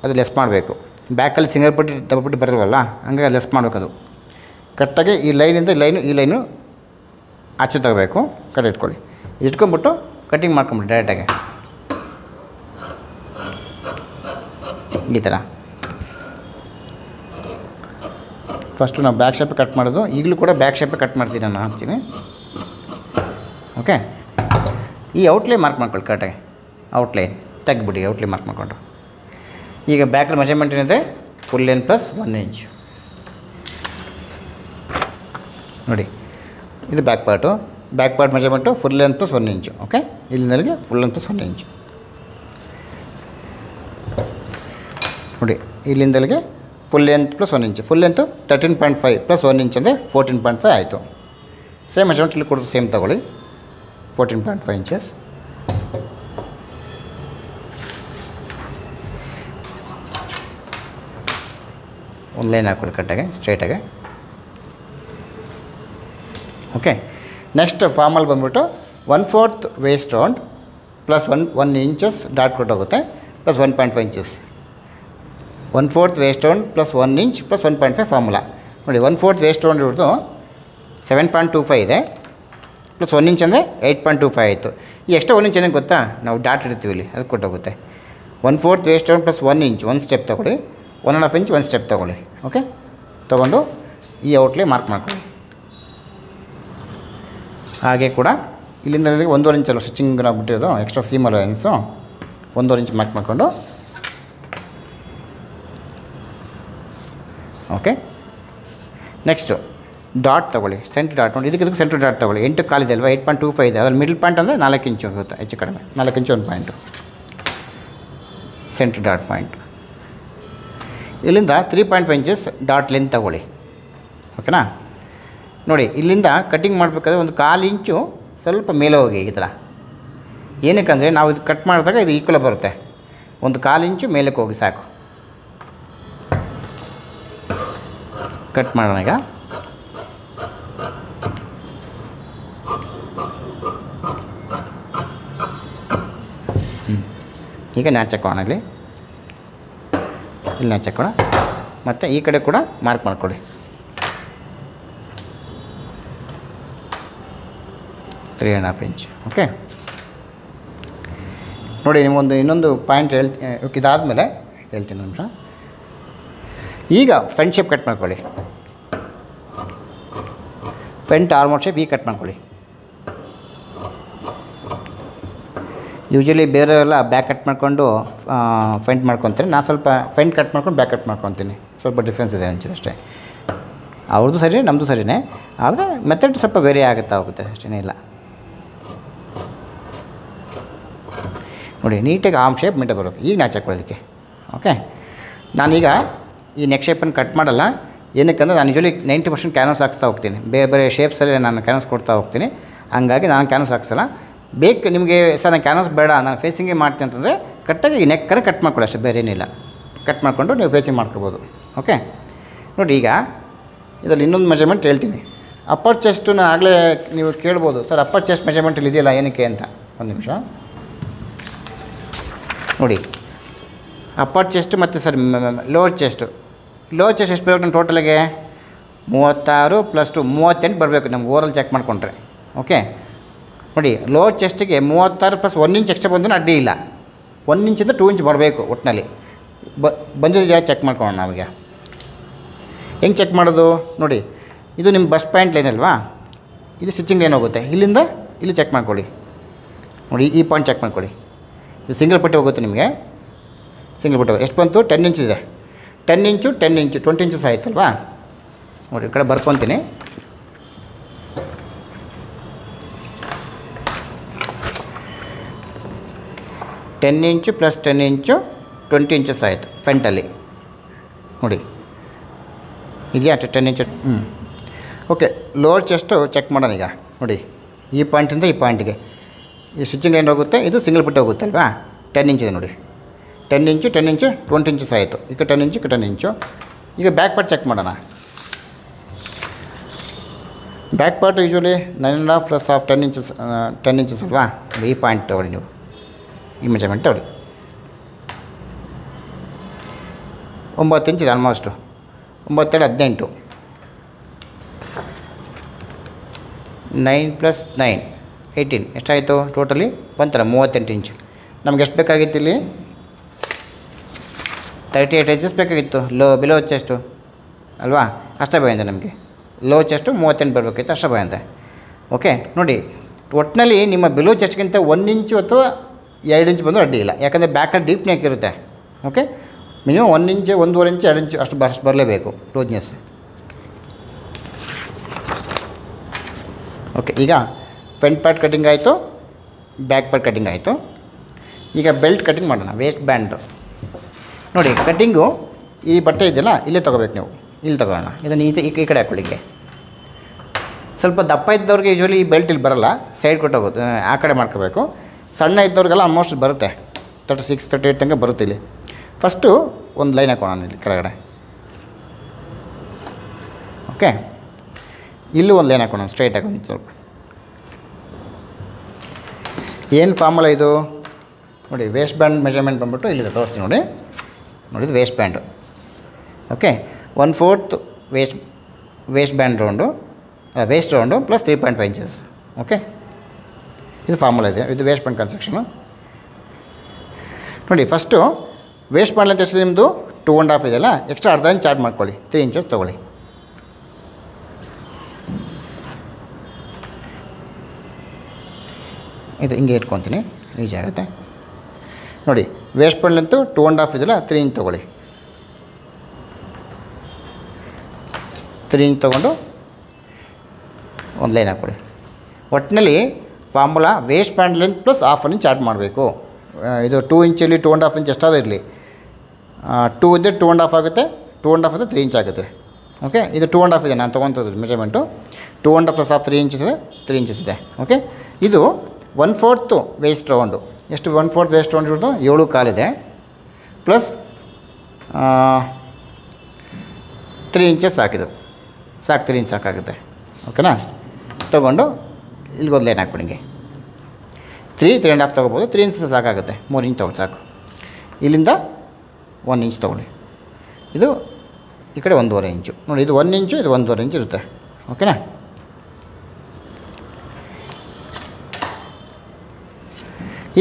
ಅದು ಲೆಸ್ ಮಾಡಬೇಕು. ಬ್ಯಾಕಲ್ಲಿ ಸಿಂಗಲ್ ಪಟ್ಟಿ ಡಬಲ್ ಪಟ್ಟಿ ಬರೋಲ್ವಲ್ಲ, ಹಂಗಾಗಿ ಲೆಸ್ ಮಾಡಬೇಕದು. ಕರೆಕ್ಟಾಗಿ ಈ ಲೈನಿಂದ ಈ ಲೈನು ಆಚೆ ತಗೋಬೇಕು. ಕಟ್ ಇಟ್ಕೊಳ್ಳಿ. ಇಟ್ಕೊಂಬಿಟ್ಟು ಕಟಿಂಗ್ ಮಾಡ್ಕೊಂಬಿಡಿ ಡೈರೆಕ್ಟಾಗಿ ಈ ಥರ. ಫಸ್ಟು ನಾವು ಬ್ಯಾಕ್ ಶೇಪ್ ಕಟ್ ಮಾಡೋದು. ಈಗಲೂ ಕೂಡ ಬ್ಯಾಕ್ ಶೇಪೇ ಕಟ್ ಮಾಡ್ತೀನಿ ನಾನು, ಹಾಕ್ತೀನಿ. ಓಕೆ, ಈ ಔಟ್ಲೈನ್ ಮಾರ್ಕ್ ಮಾಡ್ಕೊಳ್ಳಿ ಕರೆಕ್ಟಾಗಿ. ಔಟ್ಲೈನ್ ತೆಗ್ಬಿಡಿ, ಔಟ್ಲೈನ್ ಮಾರ್ಕ್ ಮಾಡಿಕೊಂಡು. ಈಗ ಬ್ಯಾಕಲ್ಲಿ ಮೆಜರ್ಮೆಂಟ್ ಏನಿದೆ, ಫುಲ್ ಲೆಂತ್ ಪ್ಲಸ್ 1 ಇಂಚ್. ನೋಡಿ ಇದು back part. Back part measurement full length plus 1 ಇಂಚು. ಓಕೆ, ಇಲ್ಲಿಂದಲ್ಲಿಗೆ ಫುಲ್ ಲೆಂತ್ ಪ್ಲಸ್ 1 ಇಂಚು. ನೋಡಿ ಇಲ್ಲಿಂದಲ್ಲಿಗೆ ಫುಲ್ ಲೆಂತ್ ಪ್ಲಸ್ 1 ಇಂಚು. ಫುಲ್ ಲೆಂತು 13.5 ಪ್ಲಸ್ 1 ಇಂಚ್ ಅಂದರೆ 14.5 ಆಯಿತು. ಸೇಮ್ ಮೆಜರ್ಮೆಂಟ್ ಇಲ್ಲಿ ಕೊಡೋದು ಸೇಮ್ ತೊಗೊಳ್ಳಿ, 14.5 ಇಂಚಸ್. ಒಂದು ಲೈನ್ ಹಾಕೊಳ್ಳಿ ಕರೆಕ್ಟಾಗಿ ಸ್ಟ್ರೈಟಾಗಿ. ಓಕೆ, ನೆಕ್ಸ್ಟ್ ಫಾರ್ಮಲ್ಲಿ ಬಂದ್ಬಿಟ್ಟು 1/4 waist round plus 1 inches dot ಕೊಟ್ಟೋಗುತ್ತೆ plus 1.5 inches. 1/4 waist round plus 1 inch plus 1.5 formula. ನೋಡಿ 1/4 ವೇಸ್ಟ್ ರೌಂಡ್ ಇರೋದು 7.25 ಇದೆ, ಪ್ಲಸ್ 1 ಇಂಚ್ ಅಂದರೆ 8.25 ಆಯಿತು. ಈ ಎಕ್ಸ್ಟ್ರಾ 1 ಇಂಚ್ ಏನೇನು ಗೊತ್ತಾ, ನಾವು ಡಾಟ್ ಇಡ್ತೀವಿ ಇಲ್ಲಿ, ಅದು ಕೊಟ್ಟೋಗುತ್ತೆ. 1/4 ವೇಸ್ಟ್ ರೌಂಡ್ ಪ್ಲಸ್ 1 ಇಂಚ್, ಒಂದು ಸ್ಟೆಪ್ ತೊಗೊಳ್ಳಿ. 1.5 ಇಂಚ್ ಒಂದು ಸ್ಟೆಪ್ ತೊಗೊಳ್ಳಿ. ಓಕೆ, ತೊಗೊಂಡು ಈ ಔಟ್ಲೈನ್ ಮಾರ್ಕ್ ಮಾಡ್ಕೊಳ್ಳಿ. ಹಾಗೆ ಕೂಡ ಇಲ್ಲಿಂದ ಇಲ್ಲಿಗೆ 1.5 ಇಂಚ್ ಅಲ್ಲ ಸ್ಟಿಚಿಂಗ್ ನಾವು ಬಿಟ್ಟಿರೋದು ಎಕ್ಸ್ಟ್ರಾ ಸೀಮ್ ಅಲೋಯನ್ಸು 1.5 ಇಂಚ್ ಮಾರ್ಕ್ ಮಾಡಿಕೊಂಡು ಓಕೆ. ನೆಕ್ಸ್ಟು ಡಾಟ್ ತೊಗೊಳ್ಳಿ, ಸೆಂಟ್ರ್ ಡಾಟ್ ನೋಡಿ, ಇದಕ್ಕೆ ಸೆಂಟ್ರ್ ಡಾಟ್ ತೊಗೊಳ್ಳಿ. 8 ಕಾಲಿದೆ ಅಲ್ವಾ, 8.25 ಇದೆ. ಅದ್ರಲ್ಲಿ ಮಿಡಲ್ ಪಾಯಿಂಟ್ ಅಂದರೆ 4 ಇಂಚು ಹೋಗುತ್ತೆ, ಹೆಚ್ಚು ಕಡಿಮೆ 4 ಇಂಚು 1 ಪಾಯಿಂಟು ಸೆಂಟ್ರ್ ಡಾಟ್ ಪಾಯಿಂಟ್. ಇಲ್ಲಿಂದ 3.5 ಇಂಚಸ್ ಡಾಟ್ ಲೆಂತ್ ತೊಗೊಳ್ಳಿ, ಓಕೆನಾ. ನೋಡಿ ಇಲ್ಲಿಂದ ಕಟ್ಟಿಂಗ್ ಮಾಡಬೇಕಾದ್ರೆ 1/4 ಇಂಚು ಸ್ವಲ್ಪ ಮೇಲೆ ಹೋಗಿ ಈ ಥರ. ಏನಕ್ಕಂದರೆ ನಾವು ಇದು ಕಟ್ ಮಾಡಿದಾಗ ಇದು ಈಕ್ವಲ್ ಬರುತ್ತೆ. 1/4 ಇಂಚು ಮೇಲಕ್ಕೆ ಹೋಗಿ ಸಾಕು. ಕಟ್ ಮಾಡೋಣ ಈಗ. ಈಗ ನ್ಯಾಚ್ ಹಾಕೋಣ, ಇಲ್ಲಿ ನ್ಯಾಚ್ ಹಾಕೋಣ. ಮತ್ತು ಈ ಕಡೆ ಕೂಡ ಮಾರ್ಕ್ ಮಾಡ್ಕೊಳ್ಳಿ. 3.5 ಇಂಚ್ ಓಕೆ. ನೋಡಿ ನಿಮಗೊಂದು ಇನ್ನೊಂದು ಪಾಯಿಂಟ್ ಇದಾದಮೇಲೆ ಹೇಳ್ತೀನಿ ನಿಮಿಷ. ಈಗ ಫ್ರಂಟ್ ಶೇಪ್ ಕಟ್ ಮಾಡ್ಕೊಳ್ಳಿ. ಫ್ರಂಟ್ ಆರ್ಮೋಲ್ ಶೇಪ್ ಈಗ ಕಟ್ ಮಾಡ್ಕೊಳ್ಳಿ. ಯೂಶ್ವಲಿ ಬೇರೆಯವರೆಲ್ಲ ಬ್ಯಾಕ್ ಕಟ್ ಮಾಡಿಕೊಂಡು ಫ್ರಂಟ್ ಮಾಡ್ಕೊತೀನಿ. ನಾನು ಸ್ವಲ್ಪ ಫ್ರಂಟ್ ಕಟ್ ಮಾಡ್ಕೊಂಡು ಬ್ಯಾಕ್ ಕಟ್ ಮಾಡ್ಕೊತೀನಿ. ಸ್ವಲ್ಪ ಡಿಫ್ರೆನ್ಸ್ ಇದೆ ಒಂಚೂರು ಅಷ್ಟೇ. ಅವ್ರದ್ದು ಸರಿ, ನಮ್ಮದು ಸರಿಯೇ, ಆದರೆ ಮೆಥಡ್ ಸ್ವಲ್ಪ ಬೇರೆ ಹೋಗುತ್ತೆ ಅಷ್ಟೇ ಇಲ್ಲ. ನೋಡಿ ನೀಟಾಗಿ ಆರ್ಮ್ ಶೇಪ್ ಮಿಂಟ ಬರೋಕೆ ಈಗ ನ್ಯಾಚ್ ಹಾಕೊಳ್ಳೋದಕ್ಕೆ ಓಕೆ. ನಾನೀಗ ಈ ನೆಕ್ ಶೇಪನ್ನು ಕಟ್ ಮಾಡಲ್ಲ. ಏನಕ್ಕಂದರೆ ನಾನು ಯೂಶ್ವಲಿ 90% ಕ್ಯಾನ್ವಾಸ್ ಹಾಕ್ಸ್ತಾ ಹೋಗ್ತೀನಿ. ಬೇರೆ ಬೇರೆ ಶೇಪ್ಸಲ್ಲಿ ನಾನು ಕ್ಯಾನ್ವಾಸ್ ಕೊಡ್ತಾ ಹೋಗ್ತೀನಿ. ಹಂಗಾಗಿ ನಾನು ಕ್ಯಾನ್ವಾಸ್ ಹಾಕ್ಸಲ್ಲ. ಬೇಕು ನಿಮಗೆ ಸರ್ ನಾನು ಕ್ಯಾನ್ವಾಸ್ ಬೇಡ, ನಾನು ಫೇಸಿಂಗೇ ಮಾಡ್ತೀನಿ ಅಂತಂದರೆ ಕರೆಕ್ಟಾಗಿ ಈ ನೆಕ್ಕನ್ನು ಕಟ್ ಮಾಡ್ಕೊಳ್ಳಿ ಅಷ್ಟೇ, ಬೇರೆ ಏನಿಲ್ಲ. ಕಟ್ ಮಾಡಿಕೊಂಡು ನೀವು ಫೇಸಿಂಗ್ ಮಾಡ್ಕೋಬೋದು ಓಕೆ. ನೋಡಿ ಈಗ ಇದರಲ್ಲಿ ಇನ್ನೊಂದು ಮೆಜರ್ಮೆಂಟ್ ಹೇಳ್ತೀನಿ. ಅಪ್ಪರ್ ಚೆಸ್ಟನ್ನ ಆಗಲೇ ನೀವು ಕೇಳ್ಬೋದು, ಸರ್ ಅಪ್ಪರ್ ಚೆಸ್ಟ್ ಮೆಜರ್ಮೆಂಟಲ್ಲಿ ಇದೆಯಲ್ಲ ಏನಕ್ಕೆ ಅಂತ. ಒಂದು ನಿಮಿಷ ನೋಡಿ, ಅಪ್ಪರ್ ಚೆಸ್ಟ್ ಮತ್ತು ಸರ್ ಲೋವರ್ ಚೆಸ್ಟ್ ಎಷ್ಟು ಬರಬೇಕು ನಮ್ಮ ಟೋಟಲಿಗೆ 36 + 2 38 ಬರಬೇಕು ನಮ್ಗೆ ಓವರಲ್ಲಿ ಚೆಕ್ ಮಾಡಿಕೊಂಡ್ರೆ ಓಕೆ. ನೋಡಿ ಲೋವರ್ ಚೆಸ್ಟಿಗೆ 36 + 1 ಇಂಚ್ ಎಕ್ಸ್ಟ್ರಾ ಬಂದರೂ ಅಡ್ಡಿ ಇಲ್ಲ. 1 ಇಂಚಿಂದ 2 ಇಂಚ್ ಬರಬೇಕು ಒಟ್ಟಿನಲ್ಲಿ. ಬಂದಿದೆಯಾ ಚೆಕ್ ಮಾಡ್ಕೊಳ್ಳೋಣ ನಾವೀಗ. ಹೆಂಗೆ ಚೆಕ್ ಮಾಡೋದು ನೋಡಿ, ಇದು ನಿಮ್ಮ ಬಸ್ಟ್ ಪಾಯಿಂಟ್ ಲೈನ್ ಅಲ್ವಾ, ಇದು ಸ್ಟಿಚಿಂಗ್ ಲೈನ್ ಹೋಗುತ್ತೆ. ಇಲ್ಲಿಂದ ಇಲ್ಲಿ ಚೆಕ್ ಮಾಡ್ಕೊಳ್ಳಿ. ನೋಡಿ ಈ ಪಾಯಿಂಟ್ ಚೆಕ್ ಮಾಡ್ಕೊಳ್ಳಿ. ಇದು ಸಿಂಗಲ್ ಪಟ್ಟಿ ಹೋಗುತ್ತೆ ನಿಮಗೆ. ಸಿಂಗಲ್ ಪಟ್ಟಿ ಎಷ್ಟು ಬಂತು? 10 ಇಂಚ್ ಇದೆ. 10 ಇಂಚು 10 ಇಂಚು 20 ಇಂಚಸ್ ಆಯ್ತಲ್ವಾ. ನೋಡಿ ಈ ಕಡೆ ಬರ್ಕೊತೀನಿ. ಟೆನ್ ಇಂಚು + 10 ಇಂಚು 20 ಇಂಚಸ್ ಆಯಿತು ಫ್ರಂಟಲ್ಲಿ. ನೋಡಿ ಇದೆಯಾ 10 ಇಂಚು ಓಕೆ. ಲೋವರ್ ಚೆಸ್ಟು ಚೆಕ್ ಮಾಡೋಣ ಈಗ. ನೋಡಿ ಈ ಪಾಯಿಂಟಿಂದ ಈ ಪಾಯಿಂಟಿಗೆ ಈ ಸ್ಟಿಚಿಂಗ್ ಲೈನ್ ಹೋಗುತ್ತೆ, ಇದು ಸಿಂಗಲ್ ಪಟ್ಟಿ ಹೋಗುತ್ತಲ್ವಾ. 10 ಇಂಚಿದೆ ನೋಡಿ. 10 ಇಂಚು 10 ಇಂಚು 20 ಇಂಚಸ್ ಆಯಿತು. ಈಗ 10 ಇಂಚು 10 ಇಂಚು. ಈಗ ಬ್ಯಾಕ್ ಪಾರ್ಟ್ ಚೆಕ್ ಮಾಡೋಣ. ಬ್ಯಾಕ್ ಪಾರ್ಟ್ ಯೂಶ್ವಲಿ 9.5 + 1/2 10 ಇಂಚಸ್ ಅಲ್ವಾ. ಈ ಪಾಯಿಂಟ್ ತೊಗೊಳ್ಳಿ ನೀವು, ಈ ಮೆಜರ್ಮೆಂಟ್ ತೊಗೊಳ್ಳಿ. 9 ಇಂಚಿದೆ ಆಲ್ಮೋಸ್ಟು. 9 × 18 9 + 9 18 ಎಷ್ಟಾಯಿತು ಟೋಟಲಿ? ಬಂತಲ್ಲ 38 ಇಂಚು. ನಮ್ಗೆ ಎಷ್ಟು ಬೇಕಾಗಿತ್ತು ಇಲ್ಲಿ? 38 ಇಂಚಸ್ ಬೇಕಾಗಿತ್ತು ಬಿಲೋ ಚೆಸ್ಟು ಅಲ್ವಾ. ಅಷ್ಟೇ ಬಂದಿದೆ ನಮಗೆ. ಲೋ ಚೆಸ್ಟು 38 ಬರಬೇಕಿತ್ತು, ಅಷ್ಟೇ ಬಂದಿದೆ ಓಕೆ. ನೋಡಿ ಒಟ್ಟಿನಲ್ಲಿ ನಿಮ್ಮ ಬಿಲೋ ಚೆಸ್ಟ್ಗಿಂತ 1 ಇಂಚು ಅಥವಾ 2 ಇಂಚ್ ಬಂದರೂ ಅಡ್ಡಿ ಇಲ್ಲ, ಯಾಕಂದರೆ ಬ್ಯಾಕಲ್ಲಿ ಡೀಪ್ ನೆಕ್ ಇರುತ್ತೆ ಓಕೆ. ಮಿನಿಮಮ್ 1 ಇಂಚು 1.5 ಇಂಚು 2 ಇಂಚು ಅಷ್ಟು ಬರಲೇಬೇಕು ಲೂಸ್ನೆಸ್ ಓಕೆ. ಈಗ ಫ್ರಂಟ್ ಪಾರ್ಟ್ ಕಟಿಂಗ್ ಆಯಿತು, ಬ್ಯಾಕ್ ಪಾರ್ಟ್ ಕಟಿಂಗ್ ಆಯಿತು. ಈಗ ಬೆಲ್ಟ್ ಕಟಿಂಗ್ ಮಾಡೋಣ. ವೇಸ್ಟ್ ಬ್ಯಾಂಡು ನೋಡಿ, ಕಟ್ಟಿಂಗು ಈ ಬಟ್ಟೆ ಇದೆಯಲ್ಲ ಇಲ್ಲೇ ತೊಗೋಬೇಕು ನೀವು. ಇಲ್ಲಿ ತೊಗೊಳ್ಳೋಣ. ಇದನ್ನು ಈ ಕಡೆ ಹಾಕೊಳ್ಳಿಕ್ಕೆ. ಸ್ವಲ್ಪ ದಪ್ಪ ಇದ್ದವ್ರಿಗೆ ಯೂಶ್ವಲಿ ಈ ಬೆಲ್ಟ್ ಇಲ್ಲಿ ಬರೋಲ್ಲ, ಸೈಡ್ ಕೊಟ್ಟೋಗೋದು, ಆ ಕಡೆ ಮಾಡ್ಕೋಬೇಕು. ಸಣ್ಣ ಇದ್ದವ್ರಿಗೆಲ್ಲ ಆಲ್ಮೋಸ್ಟ್ ಬರುತ್ತೆ, 36 38 ತನಕ ಬರುತ್ತೆ. ಇಲ್ಲಿ ಫಸ್ಟು ಒಂದು ಲೈನ್ ಹಾಕೋಣ ಇಲ್ಲಿ ಕೆಳಗಡೆ ಓಕೆ. ಇಲ್ಲೂ ಒಂದು ಲೈನ್ ಹಾಕೋಣ ಸ್ಟ್ರೈಟ್ ಹಾಕೊಂಡು. ಸ್ವಲ್ಪ ಏನು ಫಾರ್ಮುಲಾ ಇದು ನೋಡಿ. ವೇಸ್ಟ್ ಬ್ಯಾಂಡ್ ಮೆಜರ್ಮೆಂಟ್ ಬಂದುಬಿಟ್ಟು ಇಲ್ಲಿದೆ, ತೋರಿಸ್ತೀನಿ ನೋಡಿ. ನೋಡಿದ್ದು waste band okay. 1/4 waste band round, waste round + 3.5 inches okay. ಇದು ಫಾರ್ಮುಲಾ ಇದೆ, ಇದು ವೇಸ್ಟ್ ಬ್ಯಾಂಡ್ ಕನ್ಸ್ಟ್ರಕ್ಷನು ನೋಡಿ. ಫಸ್ಟು ವೇಸ್ಟ್ ಬ್ಯಾಂಡ್ ಅಂತ ಎಷ್ಟು ನಿಮ್ಮದು 2.5 ಇದೆಯಲ್ಲ, ಎಕ್ಸ್ಟ್ರಾ ಅರ್ಧ ಇಂಚ್ ಚಾರ್ಜ್ ಮಾಡ್ಕೊಳ್ಳಿ. 3 ಇಂಚಸ್ ತೊಗೊಳ್ಳಿ. ಇದು ಹಿಂಗೆ ಇಟ್ಕೊತೀನಿ, ಈಜಿ ಆಗುತ್ತೆ ನೋಡಿ. ವೇಸ್ಟ್ ಬ್ಯಾಂಡ್ ಲೆಂತು 2.5 ಇದೆಯಲ್ಲ, 3 ಇಂಚ್ ತೊಗೊಳ್ಳಿ. 3 ಇಂಚ್ ತೊಗೊಂಡು ಒಂದು ಲೈನ್ ಹಾಕ್ಕೊಳ್ಳಿ. ಒಟ್ಟಿನಲ್ಲಿ formula waste band length plus 1/2 inch add ಮಾಡಬೇಕು. ಇದು 2 ಇಂಚಲ್ಲಿ 2.5 ಇಂಚ್ ಎಷ್ಟಾದರೂ ಇರಲಿ, 2 ಇದ್ದರೆ 2.5 ಆಗುತ್ತೆ, 2.5 ಇದ್ದರೆ 3 ಇಂಚ್ ಆಗುತ್ತೆ. ಓಕೆ, ಇದು 2.5 ಇದೆ ನಾನು ತೊಗೊತಿರೋದು ಮೆಜರ್ಮೆಂಟು. 2.5 ಪ್ಲಸ್ 3 ಇಂಚಸ್ ಇದೆ, 3 ಇಂಚಸ್ ಇದೆ. ಓಕೆ, ಇದು 1/4 ವೇಸ್ಟ್ ರೌಂಡು. ಎಷ್ಟು 1/4 ವೇಸ್ಟ್ ರೌಂಡ್ ಇರೋದು? 7.25 ಇದೆ, ಪ್ಲಸ್ 3 ಇಂಚಸ್ ಸಾಕಿದು ಸಾಕು, 3 ಇಂಚ್ ಸಾಕಾಗುತ್ತೆ. ಓಕೆನಾ, ತೊಗೊಂಡು ಇಲ್ಲಿಗೊಂದು ಲೈನ್ ಹಾಕ್ಬಿಡಿ. ಹಿಂಗೆ 3.5 ತೊಗೋಬೋದು, 3 ಇಂಚ್ ಸಾಕಾಗುತ್ತೆ. 3 ಇಂಚ್ ತೊಗೊಳ್ಳಿ ಸಾಕು. ಇಲ್ಲಿಂದ 1 ಇಂಚ್ ತೊಗೊಳ್ಳಿ. ಇದು ಈ ಕಡೆ 1.5 ಇಂಚು ನೋಡಿ. ಇದು 1 ಇಂಚು, ಇದು 1.5 ಇಂಚ್ ಇರುತ್ತೆ. ಓಕೆನಾ,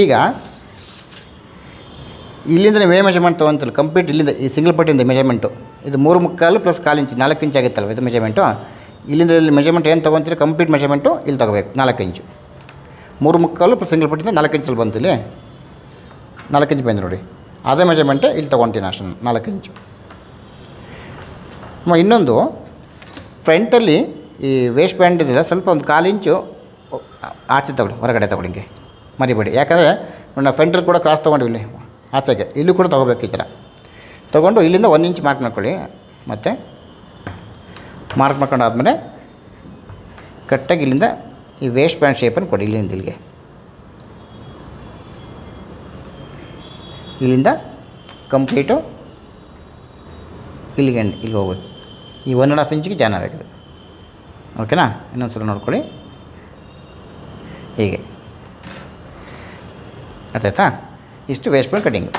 ಈಗ ಇಲ್ಲಿಂದ ನೀವು ಮೆಜರ್ಮೆಂಟ್ ತೊಗೊಂತಲ್ಲ ಕಂಪ್ಲೀಟ್. ಇಲ್ಲಿಂದ ಈ ಸಿಂಗಲ್ ಪಟ್ಟಿಂದ ಮೆಜರ್ಮೆಂಟು ಇದು 3.25 ಪ್ಲಸ್ 1/4 ಇಂಚ್, 4 ಇಂಚ್ ಆಗುತ್ತಲ್ವ ಇದು ಮೆಜರ್ಮೆಂಟು. ಇಲ್ಲಿಂದ ಇಲ್ಲಿ ಮೆಜರ್ಮೆಂಟ್ ಏನು ತೊಗೊತೀರಿ ಕಂಪ್ಲೀಟ್ ಮೆಜರ್ಮೆಂಟು ಇಲ್ಲಿ ತೊಗೋಬೇಕು. 4 ಇಂಚು 3.25 ಪ್ಲಸ್ ಸಿಂಗಲ್ ಪಟ್ಟಿಂದ 4 ಇಂಚಲ್ಲಿ ಬಂತು. ಇಲ್ಲಿ 4 ಇಂಚ್ ಬಂದು ನೋಡಿ. ಅದೇ ಮೆಜರ್ಮೆಂಟೇ ಇಲ್ಲಿ ತೊಗೊತೀನಿ ಅಷ್ಟು, 4 ಇಂಚು. ಇನ್ನೊಂದು ಫ್ರಂಟಲ್ಲಿ ಈ ವೇಸ್ಟ್ ಬ್ಯಾಂಡ್ ಇದೆಯಲ್ಲ, ಸ್ವಲ್ಪ ಒಂದು 1/4 ಇಂಚು ಆಚೆ ತೊಗೊಳ್ಳಿ, ಹೊರಗಡೆ ತೊಗೊಳ್ಳಿ. ಹಿಂಗೆ ಮರಿಬೇಡಿ, ಯಾಕಂದರೆ ನಾವು ಫ್ರಂಟಲ್ಲಿ ಕೂಡ ಕ್ರಾಸ್ ತೊಗೊಂಡಿವಿ ಇಲ್ಲಿ ಆಚೆಗೆ, ಇಲ್ಲೂ ಕೂಡ ತೊಗೋಬೇಕು. ಈ ಥರ ತೊಗೊಂಡು ಇಲ್ಲಿಂದ 1 ಇಂಚ್ ಮಾರ್ಕ್ ಮಾಡ್ಕೊಳ್ಳಿ. ಮತ್ತು ಮಾರ್ಕ್ ಮಾಡ್ಕೊಂಡಾದ್ಮೇಲೆ ಕರೆಕ್ಟಾಗಿ ಇಲ್ಲಿಂದ ಈ ವೇಸ್ಟ್ ಬ್ಯಾಂಡ್ ಶೇಪನ್ನು ಕೊಡಿ. ಇಲ್ಲಿಂದ ಇಲ್ಲಿಗೆ, ಇಲ್ಲಿಂದ ಕಂಪ್ಲೀಟು ಇಲ್ಲಿಗೆ ಇಲ್ಲಿಗೆ ಹೋಗ್ಬೇಕು. ಈ 1.5 ಇಂಚಿಗೆ ಜಾಯ್ನ್ ಆಗಬೇಕಿದೆ. ಓಕೆನಾ, ಇನ್ನೊಂದು ಸಲ ನೋಡ್ಕೊಳ್ಳಿ. ಹೀಗೆ ಅರ್ಥಾಯ್ತಾ? ಇಷ್ಟು ವೇಸ್ಟ್ ಬ್ಯಾಂಡ್ ಕಟಿಂಗ್.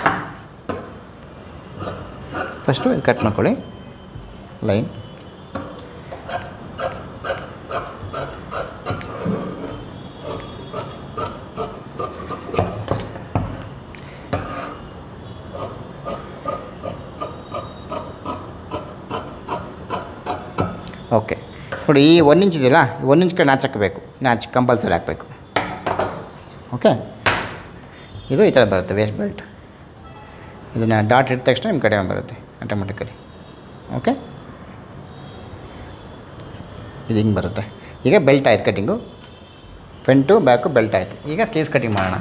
ಫಸ್ಟು ಇದು ಕಟ್ ಮಾಡ್ಕೊಳ್ಳಿ ಲೈನ್. ಓಕೆ ನೋಡಿ, ಈ 1 ಇಂಚ್ ಇದೆಯಲ್ಲ, ಈ 1 ಇಂಚ್ ಕಡೆ ನಾಚ್ ಹಾಕಬೇಕು. ನಾಚ್ ಕಂಪಲ್ಸರಿ ಹಾಕಬೇಕು. ಓಕೆ, ಇದು ಈ ಥರ ಬರುತ್ತೆ ವೇಸ್ಟ್ ಬೆಲ್ಟ್. ಇದನ್ನು ಡಾಟ್ ಇಟ್ಟ ತಕ್ಷಣ ನಿಮ್ಮ ಕಡೆ ಬರುತ್ತೆ ಆಟೋಮೆಟಿಕಲಿ. ಓಕೆ, ಇದು ಹಿಂಗೆ ಬರುತ್ತೆ. ಈಗ ಬೆಲ್ಟ್ ಆಯ್ತು ಕಟ್ಟಿಂಗು, ಫ್ರಂಟು ಬ್ಯಾಕು ಬೆಲ್ಟ್ ಆಯಿತು. ಈಗ ಸ್ಲೀವ್ಸ್ ಕಟಿಂಗ್ ಮಾಡೋಣ.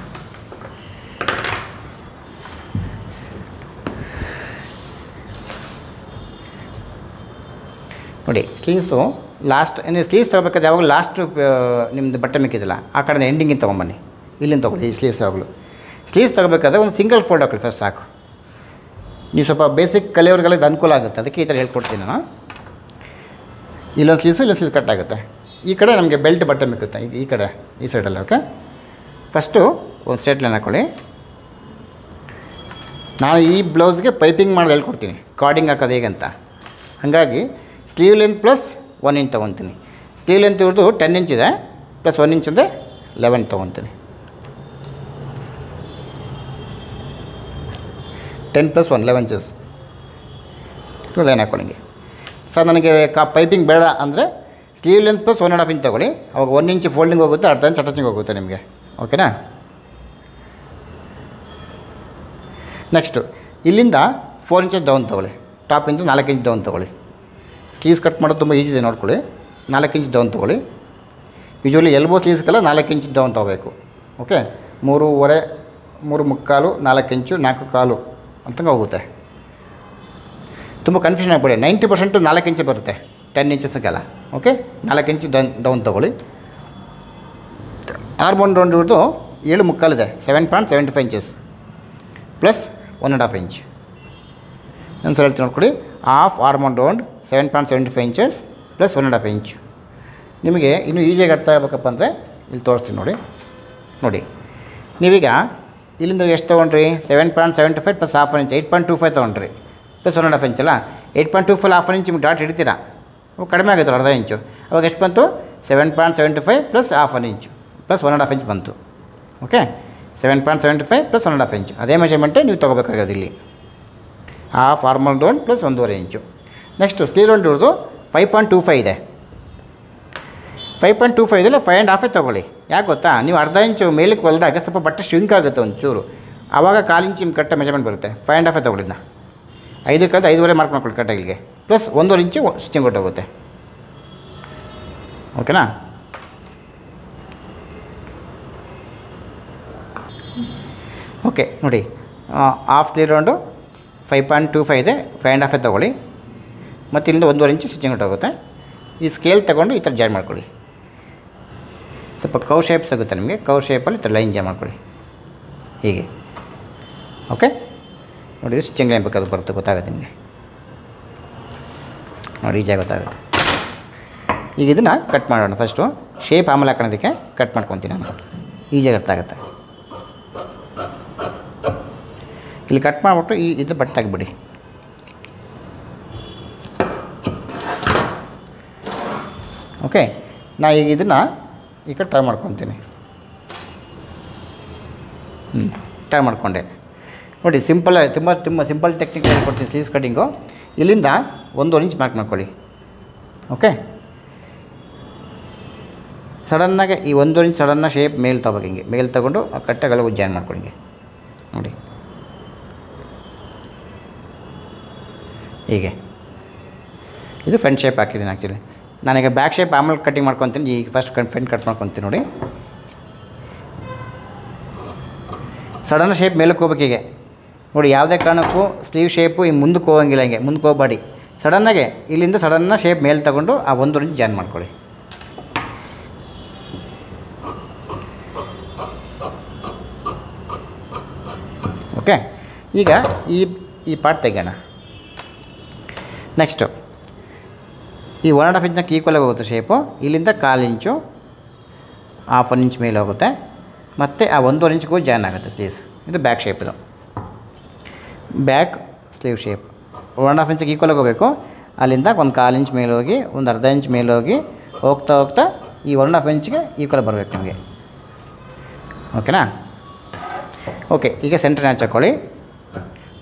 ನೋಡಿ, ಸ್ಲೀವ್ಸು ಲಾಸ್ಟ್ ನೀವು ಸ್ಲೀವ್ಸ್ ತೊಗೋಬೇಕಾದ್ರೆ ಯಾವಾಗಲೂ ಲಾಸ್ಟು ನಿಮ್ಮದು ಬಟ್ಟೆ ಮಿಕ್ಕಿದಿಲ್ಲ ಆ ಕಡೆಯಿಂದ ಎಂಡಿಂಗಿಂದ ತೊಗೊಂಬನ್ನಿ. ಇಲ್ಲಿಂದ ತೊಗೊಳ್ಳಿ ಈ ಸ್ಲೀವ್ಸ್. ಯಾವಾಗಲೂ ಸ್ಲೀವ್ಸ್ ತೊಗೋಬೇಕಾದ್ರೆ ಒಂದು ಸಿಂಗಲ್ ಫೋಲ್ಡ್ ಹಾಕೊಳ್ಳಿ ಫಸ್ಟ್ ಸಾಕು. ನೀವು ಸ್ವಲ್ಪ ಬೇಸಿಕ್ ಕಲಿಯೋರಿಗೆಲ್ಲ ಇದು ಅನುಕೂಲ ಆಗುತ್ತೆ, ಅದಕ್ಕೆ ಈ ಥರ ಹೇಳ್ಕೊಡ್ತೀನಿ ನಾನು. ಇಲ್ಲೊಂದು ಸ್ಲೀವ್ಸು ಇಲ್ಲೊಂದು ಸ್ಲೀವ್ಸ್ ಕಟ್ ಆಗುತ್ತೆ. ಈ ಕಡೆ ನಮಗೆ ಬೆಲ್ಟ್ ಬಟ್ಟೆ ಮಿಕ್ಕುತ್ತೆ, ಈ ಕಡೆ ಈ ಸೈಡಲ್ಲಿ. ಓಕೆ, ಫಸ್ಟು ಒಂದು ಸ್ಟ್ರೇಟ್ ಲೈನ್ ಹಾಕ್ಕೊಳ್ಳಿ. ನಾನು ಈ ಬ್ಲೌಸ್ಗೆ ಪೈಪಿಂಗ್ ಮಾಡೋದು ಹೇಳ್ಕೊಡ್ತೀನಿ, ಕಾರ್ಡಿಂಗ್ ಹಾಕೋದು ಹೇಗಂತ. ಹಾಗಾಗಿ ಸ್ಲೀವ್ ಲೆಂತ್ ಪ್ಲಸ್ 1 ಇಂಚ್ ತೊಗೊತೀನಿ. ಸ್ಲೀವ್ ಲೆಂತ್ ಇವ್ರದ್ದು 10 ಇಂಚ್ ಇದೆ, ಪ್ಲಸ್ 1 ಇಂಚ್ ಅಂದರೆ 11 ತೊಗೊತೀನಿ. 10 + 1 11 ಇಂಚಸ್ ಲೈನ್ ಹಾಕ್ಕೊಳ್ಳಿ. ಸರ್ ನನಗೆ ಪೈಪಿಂಗ್ ಬೇಡ ಅಂದರೆ ಸ್ಲೀವ್ ಲೆಂತ್ ಪ್ಲಸ್ 1.5 ಇಂಚ್ ತೊಗೊಳ್ಳಿ. ಅವಾಗ 1 ಇಂಚ್ ಫೋಲ್ಡಿಂಗ್ ಹೋಗುತ್ತೆ, ಅರ್ಧ ಇಂಚ್ ಅಟ್ಯಾಚಿಂಗ್ ಹೋಗುತ್ತೆ ನಿಮಗೆ. ಓಕೆನಾ, ನೆಕ್ಸ್ಟು ಇಲ್ಲಿಂದ 4 ಇಂಚಸ್ ಡೌನ್ ತೊಗೊಳ್ಳಿ. ಟಾಪಿಂದ 4 ಇಂಚ್ ಡೌನ್ ತೊಗೊಳ್ಳಿ. ಸ್ಲೀವ್ಸ್ ಕಟ್ ಮಾಡೋದು ತುಂಬ ಈಸಿ ಇದೆ, ನೋಡ್ಕೊಳ್ಳಿ. 4 ಇಂಚ್ ಡೌನ್ ತೊಗೊಳ್ಳಿ. ಯೂಶ್ವಲಿ ಎಲ್ಬೋ ಸ್ಲೀವ್ಸ್ಗೆಲ್ಲ 4 ಇಂಚ್ ಡೌನ್ ತೊಗೋಬೇಕು. ಓಕೆ, 3.25 3.75 4 ಇಂಚು 4.25 ಅಂತಂಗೆ ಹೋಗುತ್ತೆ. ತುಂಬ ಕನ್ಫ್ಯೂಷನ್ ಆಗಬೇಡಿ. 90% 4 ಇಂಚೇ ಬರುತ್ತೆ, 10 ಇಂಚಸ್ಗೆಲ್ಲ. ಓಕೆ, 4 ಇಂಚ್ ಡೌನ್ ತೊಗೊಳ್ಳಿ. ಆರ್ಮ್ ರೌಂಡ್ ಇರೋದು 7.25 ಇದೆ, 7.75 ಇಂಚಸ್ ಪ್ಲಸ್ 1.5 ಇಂಚ್. ಒಂದು ಸಲ ಹೇಳ್ತೀನಿ ನೋಡ್ಕೊಳ್ಳಿ. Half arm round 7.75 inches plus 1.5 inch. ನಿಮಗೆ ಇನ್ನೂ ಈಸಿಯಾಗಿ ಅರ್ಥ ಆಗಬೇಕಪ್ಪ ಅಂದರೆ ಇಲ್ಲಿ ತೋರಿಸ್ತೀನಿ ನೋಡಿ. ನೋಡಿ, ನೀವೀಗ ಇಲ್ಲಿಂದ ಎಷ್ಟು ತೊಗೊಂಡ್ರಿ? 7.75 ಪ್ಲಸ್ 1/2 ಇಂಚ್ 8.25 ತೊಗೊಂಡ್ರಿ, ಪ್ಲಸ್ 1.5 ಇಂಚಲ್ಲ. 8.25 1/2 ಇಂಚ್ ನಿಮ್ಗೆ ಡಾಟ್ ಹಿಡಿತೀರಾ, ಕಡಿಮೆ ಆಗುತ್ತೆ ಅರ್ಧ ಇಂಚು. ಅವಾಗ ಎಷ್ಟು ಬಂತು? 7.75 ಪ್ಲಸ್ 1/2 ಇಂಚು ಪ್ಲಸ್ 1.5 ಇಂಚ್ ಬಂತು. ಓಕೆ, 7.75 ಪ್ಲಸ್ 1.5 ಇಂಚು ಅದೇ ಮೆಜರ್ಮೆಂಟೇ ನೀವು ತೊಗೋಬೇಕಾಗೋದು ಇಲ್ಲಿ. ಹಾಫ್ ಆರ್ಮ್ ರೌಂಡ್ ಪ್ಲಸ್ 1.5 ಇಂಚು. ನೆಕ್ಸ್ಟು ಸ್ಲೀವ್ ರೌಂಡ್ ಇರೋದು 5.25 ಇದೆ. 5.25 ಇದೆಲ್ಲ 5.5 ತೊಗೊಳ್ಳಿ. ಯಾಕೆ ಗೊತ್ತಾ, ನೀವು ಅರ್ಧ ಇಂಚು ಮೇಲಕ್ಕೆ ಹೊಲಿದಾಗ ಸ್ವಲ್ಪ ಬಟ್ಟೆ ಶ್ರಿಂಕ್ ಆಗುತ್ತೆ ಒಂಚೂರು, ಆವಾಗ 1/4 ಇಂಚ್ ಕಟ್ಟ ಮೆಜರ್ಮೆಂಟ್ ಬರುತ್ತೆ. 5.5 ತೊಗೊಳಿದ್ನ 5 5.5 ಮಾರ್ಕ್ ಮಾಡ್ಕೊಳ್ಳಿ ಕಟ್ಟಾಗಿಲ್ಗೆ, ಪ್ಲಸ್ 1.5 ಇಂಚು ಸ್ಟಿಚಿಂಗ್ ಹೊಟ್ಟೋಗುತ್ತೆ. ಓಕೆನಾ? ಓಕೆ ನೋಡಿ, ಹಾಫ್ ಸ್ಲೀವ್ ರೌಂಡು 5.25 ಇದೆ, 5.5 ತೊಗೊಳ್ಳಿ, ಮತ್ತು ಇಲ್ಲಿಂದ 1.5 ಇಂಚು ಸ್ಟಿಚಿಂಗ್ ಹೊಟ್ಟೋಗುತ್ತೆ. ಈ ಸ್ಕೇಲ್ ತೊಗೊಂಡು ಈ ಥರ ಜಾಯಿನ್ ಮಾಡ್ಕೊಳ್ಳಿ. ಸ್ವಲ್ಪ ಕವ್ ಶೇಪ್ ಸಿಗುತ್ತೆ ನಿಮಗೆ, ಕವ್ ಶೇಪಲ್ಲಿ ಈ ಥರ ಲೈನ್ ಜಾಯಿನ್ ಮಾಡ್ಕೊಳ್ಳಿ ಹೀಗೆ. ಓಕೆ ನೋಡಿ, ಸ್ಟಿಚಿಂಗ್ ಲೈನ್ ಬೇಕಾದ್ರೆ ಬರುತ್ತೆ, ಗೊತ್ತಾಗುತ್ತೆ ನಿಮಗೆ ನೋಡಿ, ಈಜಾಗಿ ಗೊತ್ತಾಗುತ್ತೆ. ಈಗ ಇದನ್ನು ಕಟ್ ಮಾಡೋಣ. ಫಸ್ಟು ಶೇಪ್ ಆಮೇಲೆ ಹಾಕೋಣದಕ್ಕೆ ಕಟ್ ಮಾಡ್ಕೊತೀನಿ ನಾನು, ಈಜಿಯಾಗಿ ಅರ್ಥ ಆಗುತ್ತೆ. ಇಲ್ಲಿ ಕಟ್ ಮಾಡಿಬಿಟ್ಟು ಇದು ಬಟ್ಟೆ ತೆಗಿಬಿಡಿ. ಓಕೆ, ನಾ ಈಗ ಇದನ್ನು ಈ ಕಡೆ ಟರ್ನ್ ಮಾಡ್ಕೊತೀನಿ. ಟರ್ನ್ ಮಾಡಿಕೊಂಡೆ ನೋಡಿ, ಸಿಂಪಲ್, ತುಂಬ ಸಿಂಪಲ್ ಟೆಕ್ನಿಕ್ ಹೇಳ್ಕೊಡ್ತೀನಿ ಸ್ಲೀವ್ಸ್ ಕಟ್ಟಿಂಗು. ಇಲ್ಲಿಂದ 1.5 ಇಂಚ್ ಮಾರ್ಕ್ ಮಾಡ್ಕೊಳ್ಳಿ. ಓಕೆ, ಸಡನ್ನಾಗಿ ಈ 1.5 ಇಂಚ್ ಸಡನ್ನ ಶೇಪ್ ಮೇಲೆ ತೊಗೋಬೇಕು, ಹಿಂಗೆ ಮೇಲೆ ತೊಗೊಂಡು ಆ ಕಟ್ಟೆಗೆಲ್ಲ ಜಾಯಿನ್ ಮಾಡ್ಕೊಳ್ಳಿ ಹಿಂಗೆ ನೋಡಿ, ಹೀಗೆ. ಇದು ಫ್ರಂಟ್ ಶೇಪ್ ಹಾಕಿದ್ದೀನಿ. ಆ್ಯಕ್ಚುಲಿ ನಾನೀಗ ಬ್ಯಾಕ್ ಶೇಪ್ ಆಮೇಲೆ ಕಟ್ಟಿಂಗ್ ಮಾಡ್ಕೊತೀನಿ. ಈಗ ಫಸ್ಟ್ ಫ್ರಂಟ್ ಕಟ್ ಮಾಡ್ಕೊತೀನಿ ನೋಡಿ. ಸಡನ್ ಶೇಪ್ ಮೇಲಕ್ಕೆ ಹೋಗ್ಬೇಕು ಹೀಗೆ ನೋಡಿ. ಯಾವುದೇ ಕಾರಣಕ್ಕೂ ಸ್ಲೀವ್ ಶೇಪು ಹಿಂಗೆ ಮುಂದಕ್ಕೆ ಹೋಗಂಗಿಲ್ಲ, ಹಿಂಗೆ ಮುಂದಕ್ಕೆ ಹೋಗಬೇಡಿ. ಸಡನ್ನಾಗೆ ಇಲ್ಲಿಂದ ಸಡನ್ನ ಶೇಪ್ ಮೇಲೆ ತಗೊಂಡು ಆ 1.5 ಇಂಚ್ ಜಾಯಿನ್ ಮಾಡ್ಕೊಳ್ಳಿ. ಓಕೆ, ಈಗ ಈ ಪಾರ್ಟ್ ತೆಗೋಣ. ನೆಕ್ಸ್ಟು ಈ 1.5 ಇಂಚ್ನ ಈಕ್ವಲಾಗಿ ಹೋಗುತ್ತೆ ಶೇಪು. ಇಲ್ಲಿಂದ 1/4 ಇಂಚು, 1/2 ಇಂಚ್ ಮೇಲೆ ಹೋಗುತ್ತೆ, ಮತ್ತು ಆ 1.5 ಇಂಚ್ಗೂ ಜಾಯ್ನ್ ಆಗುತ್ತೆ ಸ್ಲೀವ್ಸ್. ಇದು ಬ್ಯಾಕ್ ಶೇಪ್. ಇದು ಬ್ಯಾಕ್ ಸ್ಲೀವ್ ಶೇಪ್ 1.5 ಇಂಚಿಗೆ ಈಕ್ವಲಾಗಿ ಹೋಗಬೇಕು. ಅಲ್ಲಿಂದ ಒಂದು 1/4 ಇಂಚ್ ಮೇಲೆ ಹೋಗಿ, ಒಂದು ಅರ್ಧ ಇಂಚ್ ಮೇಲೆ ಹೋಗಿ, ಹೋಗ್ತಾ ಈ 1.5 ಇಂಚ್ಗೆ ಈಕ್ವಲಾಗಿ ಬರಬೇಕು ನಿಮಗೆ. ಓಕೆನಾ? ಓಕೆ, ಈಗ ಸೆಂಟ್ರ್ ನ್ಯಾಚ್ ಹಾಕ್ಕೊಳ್ಳಿ,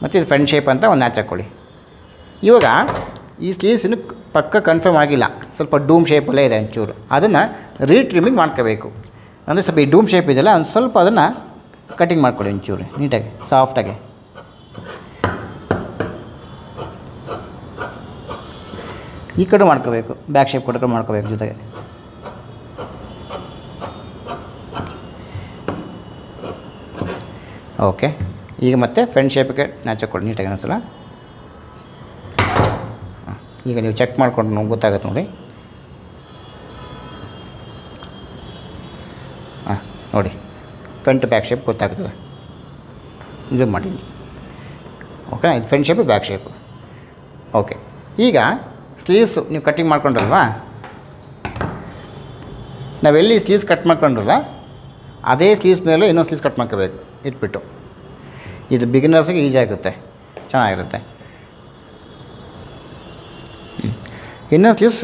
ಮತ್ತು ಇದು ಫ್ರಂಟ್ ಶೇಪ್ ಅಂತ ಒಂದು ನ್ಯಾಚ್ ಹಾಕ್ಕೊಳ್ಳಿ. ಇವಾಗ ಈ ಸ್ಲೀವ್ಸ್ ಇನ್ನೂ ಪಕ್ಕ ಕನ್ಫರ್ಮ್ ಆಗಿಲ್ಲ, ಸ್ವಲ್ಪ ಡೂಮ್ ಶೇಪಲ್ಲೇ ಇದೆ ಒಂಚೂರು. ಅದನ್ನು ರೀಟ್ರಿಮಿಂಗ್ ಮಾಡ್ಕೋಬೇಕು. ಅಂದರೆ ಸ್ವಲ್ಪ ಈ ಡೂಮ್ ಶೇಪ್ ಇದೆಯಲ್ಲ, ಒಂದು ಸ್ವಲ್ಪ ಅದನ್ನು ಕಟಿಂಗ್ ಮಾಡ್ಕೊಳ್ಳಿ ಒಂಚೂರು ನೀಟಾಗಿ, ಸಾಫ್ಟಾಗಿ. ಈ ಕಡೆ ಮಾಡ್ಕೋಬೇಕು, ಬ್ಯಾಕ್ ಶೇಪ್ ಕೊಡ್ಕೊಂಡು ಮಾಡ್ಕೋಬೇಕು ಜೊತೆಗೆ. ಓಕೆ, ಈಗ ಮತ್ತೆ ಫ್ರಂಟ್ ಶೇಪಿಗೆ ನ್ಯಾಚ್ ಹಾಕ್ಕೊಳ್ಳಿ ನೀಟಾಗಿ ಒಂದ್ಸಲ. ಈಗ ನೀವು ಚೆಕ್ ಮಾಡ್ಕೊಂಡು ಗೊತ್ತಾಗುತ್ತೆ ನೋಡಿ. ನೋಡಿ, ಫ್ರಂಟ್ ಬ್ಯಾಕ್ ಶೇಪ್ ಗೊತ್ತಾಗ್ತದೆ. ಜೂಮ್ ಮಾಡಿ. ಓಕೆ, ಇದು front shape, back shape. Okay, ಈಗ ಸ್ಲೀವ್ಸು ನೀವು ಕಟ್ಟಿಂಗ್ ಮಾಡ್ಕೊಂಡ್ರಲ್ವಾ, ನಾವೆಲ್ಲಿ ಸ್ಲೀವ್ಸ್ ಕಟ್ ಮಾಡ್ಕೊಂಡ್ರಲ್ಲ ಅದೇ ಸ್ಲೀವ್ಸ್ ಮೇಲೆ ಇನ್ನೊಂದು ಸ್ಲೀವ್ಸ್ ಕಟ್ ಮಾಡ್ಕೋಬೇಕು ಇಟ್ಬಿಟ್ಟು. ಇದು ಬಿಗಿನರ್ಸ್ಗೆ ಈಸಿ ಆಗುತ್ತೆ, ಚೆನ್ನಾಗಿರುತ್ತೆ. ಇನ್ನೊಂದು ಸ್ಲೀವ್ಸ್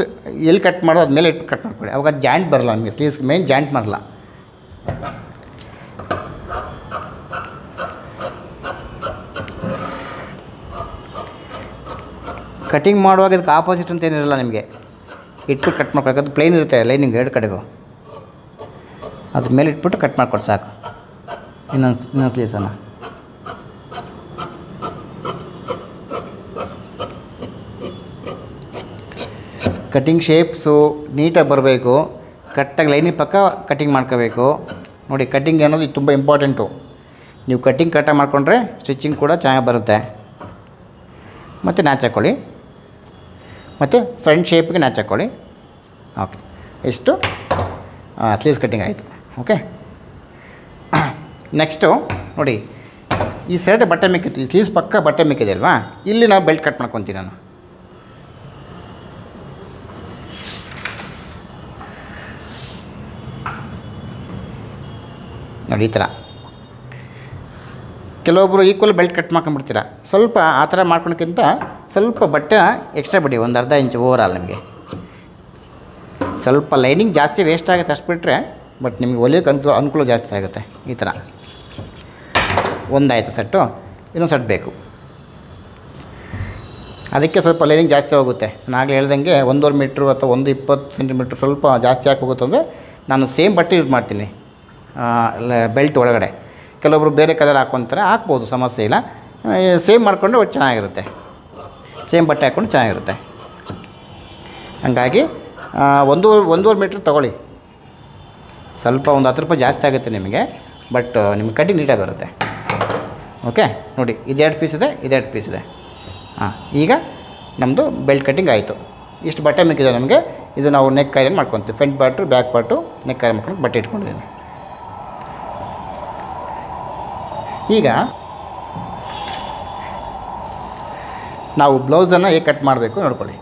ಎಲ್ಲಿ ಕಟ್ ಮಾಡೋ ಅದ್ಮೇಲೆ ಇಟ್ಟು ಕಟ್ ಮಾಡ್ಕೊಳ್ಳಿ, ಅವಾಗ ಜಾಯಿಂಟ್ ಬರಲ್ಲ ನಿಮಗೆ. ಸ್ಲೀವ್ಸ್ ಮೇನ್ ಜಾಯಿಂಟ್ ಬರಲ್ಲ. ಕಟಿಂಗ್ ಮಾಡುವಾಗ ಇದಕ್ಕೆ ಆಪೋಸಿಟ್ ಅಂತ ಏನಿರಲ್ಲ ನಿಮಗೆ. ಇಟ್ಬಿಟ್ಟು ಕಟ್ ಮಾಡ್ಕೊಳ್ಳೋಕೆ, ಅದು ಪ್ಲೇನ್ ಇರುತ್ತೆ ಲೈನಿಂಗ್ ಎರಡು ಕಡೆಗೂ, ಅದ್ರ ಮೇಲೆ ಇಟ್ಬಿಟ್ಟು ಕಟ್ ಮಾಡ್ಕೊಡಿ ಸಾಕು. ಇನ್ನೊಂದು ಸ್ಲೀವ್ಸನ್ನು ಕಟಿಂಗ್ ಶೇಪ್ಸು ನೀಟಾಗಿ ಬರಬೇಕು. ಕರೆಕ್ಟಾಗಿ ಲೈನಿಗೆ ಪಕ್ಕ ಕಟಿಂಗ್ ಮಾಡ್ಕೋಬೇಕು ನೋಡಿ. ಕಟಿಂಗ್ ಅನ್ನೋದು ಇದು ತುಂಬ ಇಂಪಾರ್ಟೆಂಟು. ನೀವು ಕಟಿಂಗ್ ಕರೆಕ್ಟಾಗಿ ಮಾಡಿಕೊಂಡ್ರೆ ಸ್ಟಿಚಿಂಗ್ ಕೂಡ ಚೆನ್ನಾಗಿ ಬರುತ್ತೆ. ಮತ್ತು ನ್ಯಾಚ್ ಹಾಕ್ಕೊಳ್ಳಿ, ಮತ್ತು ಫ್ರಂಟ್ ಶೇಪ್ಗೆ ನ್ಯಾಚ್ ಹಾಕ್ಕೊಳ್ಳಿ. ಓಕೆ, ಎಷ್ಟು ಸ್ಲೀವ್ಸ್ ಕಟ್ಟಿಂಗ್ ಆಯಿತು. ಓಕೆ, ನೆಕ್ಸ್ಟು ನೋಡಿ, ಈ ಸೈಡ್ ಬಟ್ಟೆ ಮಿಕ್ಕಿತ್ತು, ಈ ಸ್ಲೀವ್ಸ್ ಪಕ್ಕ ಬಟ್ಟೆ ಮಿಕ್ಕಿದೆ ಅಲ್ವಾ, ಇಲ್ಲಿ ನಾವು ಬೆಲ್ಟ್ ಕಟ್ ಮಾಡ್ಕೊತೀನಿ ನಾನು. ನೋಡಿ ಈ ಥರ. ಕೆಲವೊಬ್ಬರು ಈಕ್ವಲ್ ಬೆಲ್ಟ್ ಕಟ್ ಮಾಡ್ಕೊಂಡ್ಬಿಡ್ತೀರ. ಸ್ವಲ್ಪ ಆ ಥರ ಮಾಡ್ಕೊಳಕ್ಕಿಂತ ಸ್ವಲ್ಪ ಬಟ್ಟೆನ ಎಕ್ಸ್ಟ್ರಾ ಬಿಡಿ, ಒಂದು ಅರ್ಧ ಇಂಚು ಓವರಾಲ್. ನಿಮಗೆ ಸ್ವಲ್ಪ ಲೈನಿಂಗ್ ಜಾಸ್ತಿ ವೇಸ್ಟ್ ಆಗುತ್ತೆ ಅಷ್ಟು ಬಿಟ್ಟರೆ, ಬಟ್ ನಿಮಗೆ ಹೊಲಿಯೋಕ್ಕೆ ಅನುಕೂಲ ಜಾಸ್ತಿ ಆಗುತ್ತೆ. ಈ ಥರ ಒಂದಾಯಿತು ಸೆಟ್ಟು, ಇನ್ನೊಂದು ಸೆಟ್ ಬೇಕು. ಅದಕ್ಕೆ ಸ್ವಲ್ಪ ಲೈನಿಂಗ್ ಜಾಸ್ತಿ ಹೋಗುತ್ತೆ. ನಾನು ಆಗಲೇ ಹೇಳ್ದಂಗೆ 1.5 ಮೀಟ್ರು ಅಥವಾ 120 ಸೆಂಟಿಮೀಟ್ರ್ ಸ್ವಲ್ಪ ಜಾಸ್ತಿ ಹಾಕಿ ಹೋಗುತ್ತೆ ಅಂದರೆ ನಾನು ಸೇಮ್ ಬಟ್ಟೆ ಯೂಸ್ ಮಾಡ್ತೀನಿ ಬೆಲ್ಟ್ ಒಳಗಡೆ. ಕೆಲವೊಬ್ರು ಬೇರೆ ಕಲರ್ ಹಾಕ್ಕೊಂತಾರೆ, ಹಾಕ್ಬೋದು, ಸಮಸ್ಯೆ ಇಲ್ಲ. ಸೇಮ್ ಮಾಡಿಕೊಂಡ್ರೆ ಚೆನ್ನಾಗಿರುತ್ತೆ, ಸೇಮ್ ಬಟ್ಟೆ ಹಾಕ್ಕೊಂಡು ಚೆನ್ನಾಗಿರುತ್ತೆ. ಹಂಗಾಗಿ 1.5 ಮೀಟ್ರ್ ತೊಗೊಳ್ಳಿ. ಸ್ವಲ್ಪ ಒಂದು 10 ರೂಪಾಯಿ ಜಾಸ್ತಿ ಆಗುತ್ತೆ ನಿಮಗೆ, ಬಟ್ ನಿಮ್ಗೆ ಕಟ್ಟಿಂಗ್ ನೀಟಾಗಿ ಬರುತ್ತೆ. ಓಕೆ, ನೋಡಿ ಇದೆರಡು ಪೀಸ್ ಇದೆ, ಇದೆರಡು ಪೀಸ್ ಇದೆ. ಈಗ ನಮ್ಮದು ಬೆಲ್ಟ್ ಕಟ್ಟಿಂಗ್ ಆಯಿತು. ಇಷ್ಟು ಬಟ್ಟೆ ಮಿಕ್ಕಿದೆ ನಮಗೆ. ಇದು ನಾವು ನೆಕ್ ಐರನ್ ಮಾಡ್ಕೊತೀವಿ. Front part back part neck iron ಮಾಡ್ಕೊಂಡು ಬಟ್ಟೆ ಇಟ್ಕೊಂಡಿದ್ದೀನಿ. ಈಗ ನಾವು ಬ್ಲೌಸನ್ನು ಹೇಗೆ ಕಟ್ ಮಾಡಬೇಕು ನೋಡ್ಕೊಳ್ಳಿ.